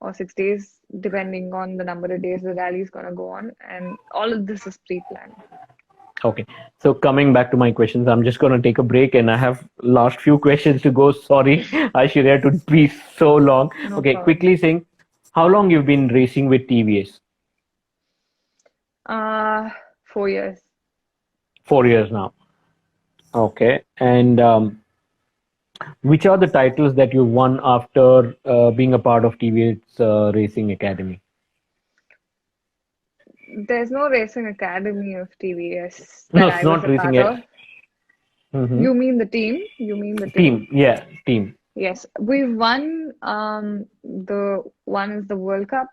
B: or 6 days, depending on the number of days the rally is going to go on. And all of this is pre-planned.
A: Okay. So coming back to my questions, I'm just going to take a break and I have last few questions to go. Sorry, Aishwarya, to be so long.
B: No
A: Okay,
B: problem.
A: quickly saying, how long you've been racing with TVS?
B: Uh, 4 years.
A: 4 years now. Okay. And which are the titles that you won after being a part of TVS Racing Academy?
B: There's no racing academy of TVS
A: No,
B: that
A: it's
B: I was
A: not
B: a
A: racing.
B: part of.
A: Mm-hmm.
B: You mean the team? You mean the team?
A: Team. Yeah, team.
B: Yes, we won. The one is the World Cup.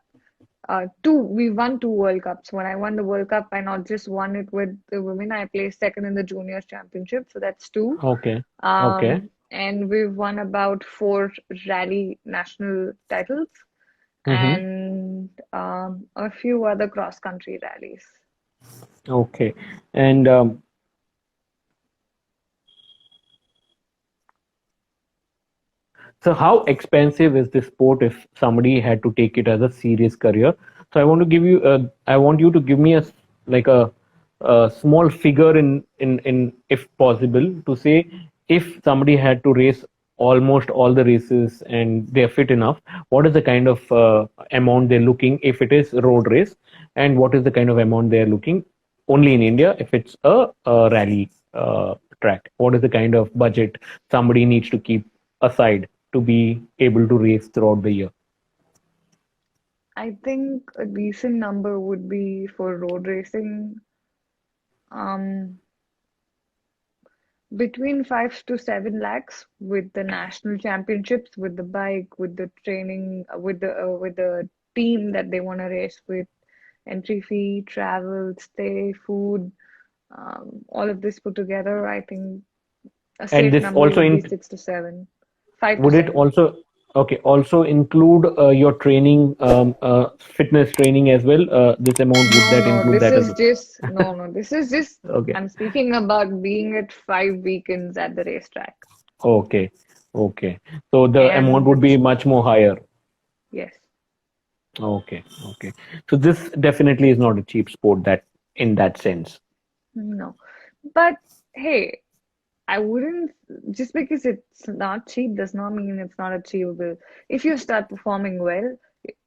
B: Two. We won two World Cups. When I won the World Cup, I not just won it with the women. I placed second in the juniors championship. So that's two.
A: Okay. Okay.
B: And we've won about four rally national titles
A: Mm-hmm.
B: and a few other cross country rallies.
A: Okay. And so, how expensive is this sport if somebody had to take it as a serious career? So, I want you to give me like a small figure in if possible to say if somebody had to race almost all the races and they're fit enough, what is the kind of amount they're looking if it is road race, and what is the kind of amount they're looking only in India if it's a rally track? What is the kind of budget somebody needs to keep aside to be able to race throughout the year?
B: I think a decent number would be for road racing, um, between 5 to 7 lakhs with the national championships, with the bike, with the training, with the team that they want to race with, entry fee, travel, stay, food, all of this put together. I think a
A: And
B: safe
A: this
B: number
A: also
B: would be
A: in
B: 6 to 7, five to
A: would it
B: seven.
A: also okay also include your training fitness training as well? This amount, would
B: No,
A: that
B: no,
A: include
B: this
A: that as
B: is
A: well?
B: just no, no. This is just
A: Okay.
B: I'm speaking about being at 5 weekends at the racetrack.
A: Okay. Okay. So the amount
B: And
A: would be
B: it's
A: much more higher.
B: yes,
A: Okay. Okay. So this definitely is not a cheap sport that in that sense.
B: no. But hey, I wouldn't just because it's not cheap does not mean it's not achievable. If you start performing well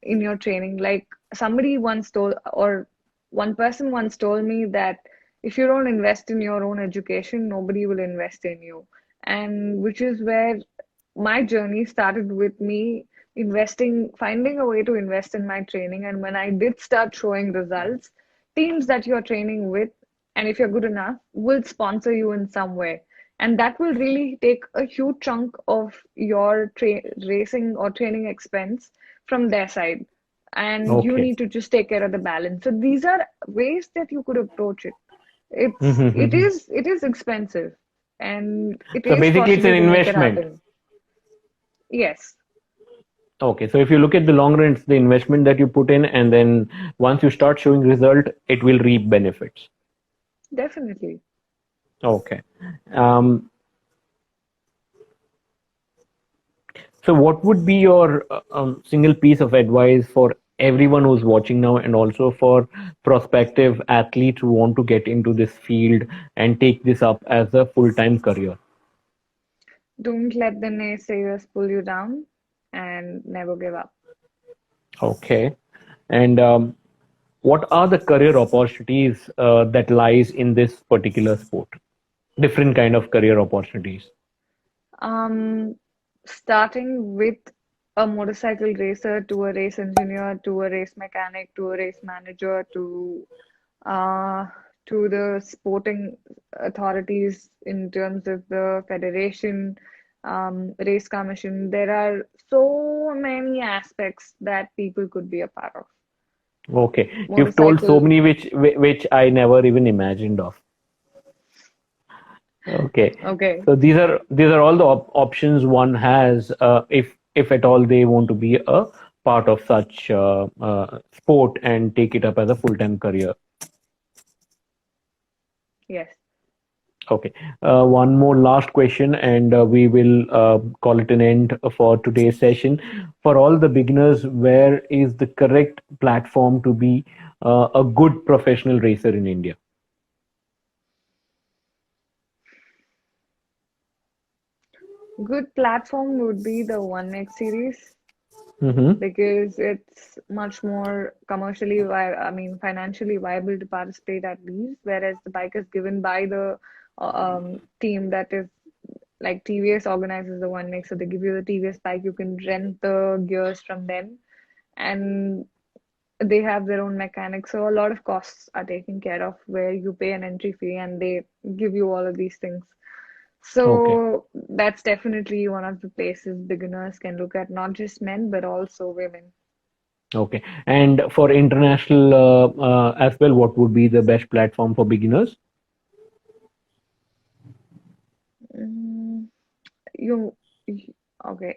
B: in your training, like somebody once told, or one person once told me that if you don't invest in your own education, nobody will invest in you. And which is where my journey started with me investing, finding a way to invest in my training. And when I did start showing results, teams that you're training with, and if you're good enough, will sponsor you in some way. And that will really take a huge chunk of your racing or training expense from their side. And you
A: Okay.
B: need to just take care of the balance. So these are ways that you could approach it. It is expensive and it
A: So
B: is
A: basically, it's an
B: possible to make it
A: investment.
B: happen. Yes,
A: Okay, so if you look at the long run, it's the investment that you put in, and then once you start showing result, it will reap benefits.
B: definitely.
A: Okay. Um, so what would be your single piece of advice for everyone who's watching now, and also for prospective athletes who want to get into this field and take this up as a full-time career?
B: Don't let the naysayers pull you down and never give up.
A: Okay. And what are the career opportunities that lies in this particular sport? Different kind of career opportunities.
B: Um, Starting with a motorcycle racer to a race engineer to a race mechanic to a race manager uh, to the sporting authorities in terms of the federation, race commission. There are so many aspects that people could be a part of.
A: Okay, you've told so
B: Motorcycle,
A: many which I never even imagined of. Okay,
B: okay.
A: so these are all the options one has if at all they want to be a part of such sport and take it up as a full-time career.
B: Yes.
A: Okay. One more last question, and we will call it an end for today's session. For all the beginners, where is the correct platform to be a good professional racer in India?
B: Good platform would be the One X series
A: Mm-hmm.
B: because it's much more I mean, financially viable to participate at these, whereas the bike is given by the team that is like TVS organizes the One X, so they give you the TVS bike, you can rent the gears from them, and they have their own mechanics. So a lot of costs are taken care of where you pay an entry fee and they give you all of these things.
A: Okay.
B: So that's definitely one of the places beginners can look at, not just men, but also women.
A: Okay. And for international as well, what would be the best platform for beginners?
B: Mm, you, okay.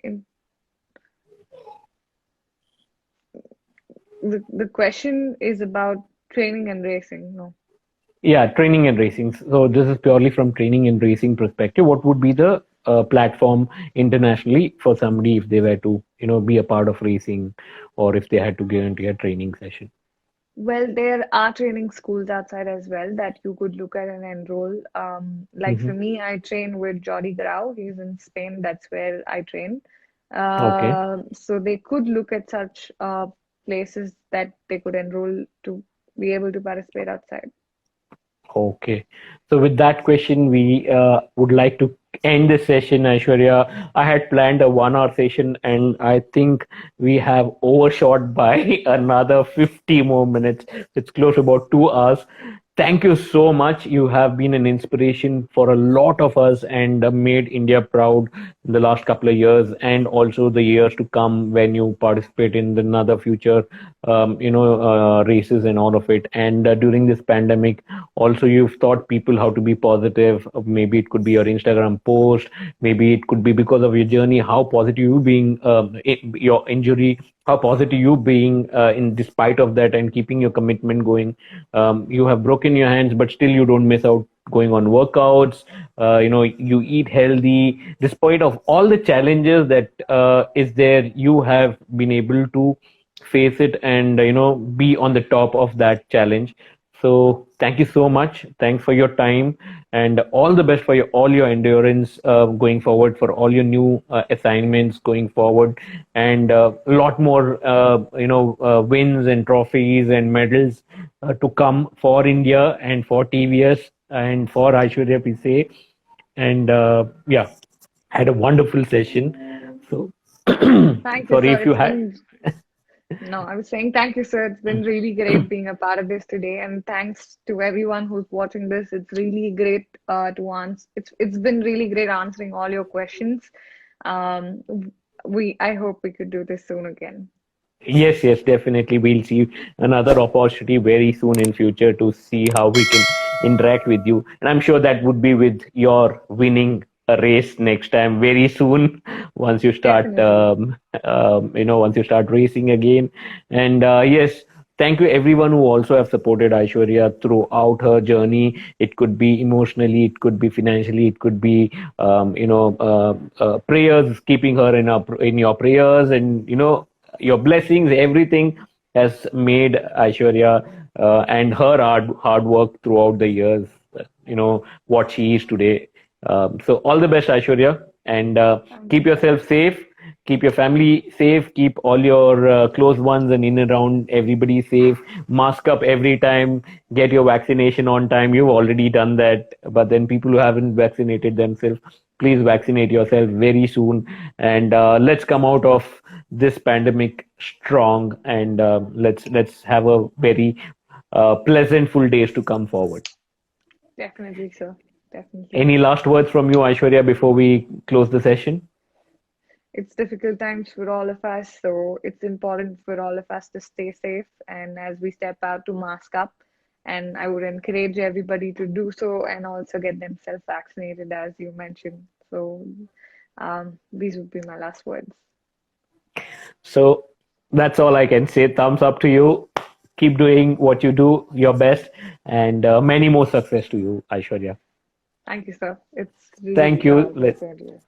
B: The question is about training and racing. No.
A: Yeah, training and racing. So this is purely from training and racing perspective. What would be the platform internationally for somebody if they were to, be a part of racing, or if they had to get into a training session?
B: Well, there are training schools outside as well that you could look at and enroll. Like
A: Hmm.
B: for me, I train with Jordi Grau. He's in Spain. That's where I train.
A: Okay.
B: So they could look at such places that they could enroll to be able to participate outside.
A: Okay. So with that question, we would like to end this session, Aishwarya. I had planned a 1 hour session, and I think we have overshot by another 50 more minutes. It's close to about 2 hours. Thank you so much. You have been an inspiration for a lot of us and made India proud in the last couple of years and also the years to come when you participate in another future, races and all of it. And during this pandemic, also you've taught people how to be positive. Maybe it could be your Instagram post, maybe it could be because of your journey, how positive you being, your injury, how positive you being in despite of that and keeping your commitment going. You have broken your hands, but still you don't miss out going on workouts. You eat healthy despite of all the challenges that is there. You have been able to face it and be on the top of that challenge. So thank you so much. Thanks for your time and all the best for all your endurance going forward, for all your new assignments going forward, and a lot more wins and trophies and medals to come for India and for TVS and for Aishwarya Pissay. And yeah, had a wonderful session. So
B: Thank you,
A: sorry
B: sir.
A: if you
B: It's
A: had.
B: been No, I was saying thank you, sir. It's been really great being a part of this today, and thanks to everyone who's watching this. It's really great to answer. It's been really great answering all your questions. Um, I hope we could do this soon again.
A: Yes, yes, definitely. We'll see another opportunity very soon in future to see how we can interact with you. And I'm sure that would be with your winning a race next time very soon once you start,
B: Definitely.
A: once you start racing again. And yes, thank you everyone who also have supported Aishwarya throughout her journey. It could be emotionally, it could be financially, it could be, prayers, keeping her in your prayers, and your blessings, everything has made Aishwarya and her hard work throughout the years, what she is today. So all the best, Aishwarya, and
B: Thank
A: keep
B: you, sir.
A: yourself safe, keep your family safe, keep all your close ones and in and around everybody safe. Mask up every time, get your vaccination on time. You've already done that, but then people who haven't vaccinated themselves, please vaccinate yourself very soon, and let's come out of this pandemic strong, and let's have a very pleasant full days to come forward.
B: Definitely, sir. Definitely.
A: Any last words from you, Aishwarya, before we close the session?
B: It's difficult times for all of us, so it's important for all of us to stay safe. And as we step out, to mask up. And I would encourage everybody to do so and also get themselves vaccinated, as you mentioned. So, these would be my last words.
A: So that's all I can say. Thumbs up to you. Keep doing what you do, your best, and many more success to you, Aishwarya.
B: Thank you, sir. It's
A: Thank
B: really
A: you.
B: great to have you.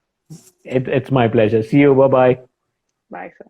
A: It's my pleasure. See you. Bye bye.
B: Bye, sir.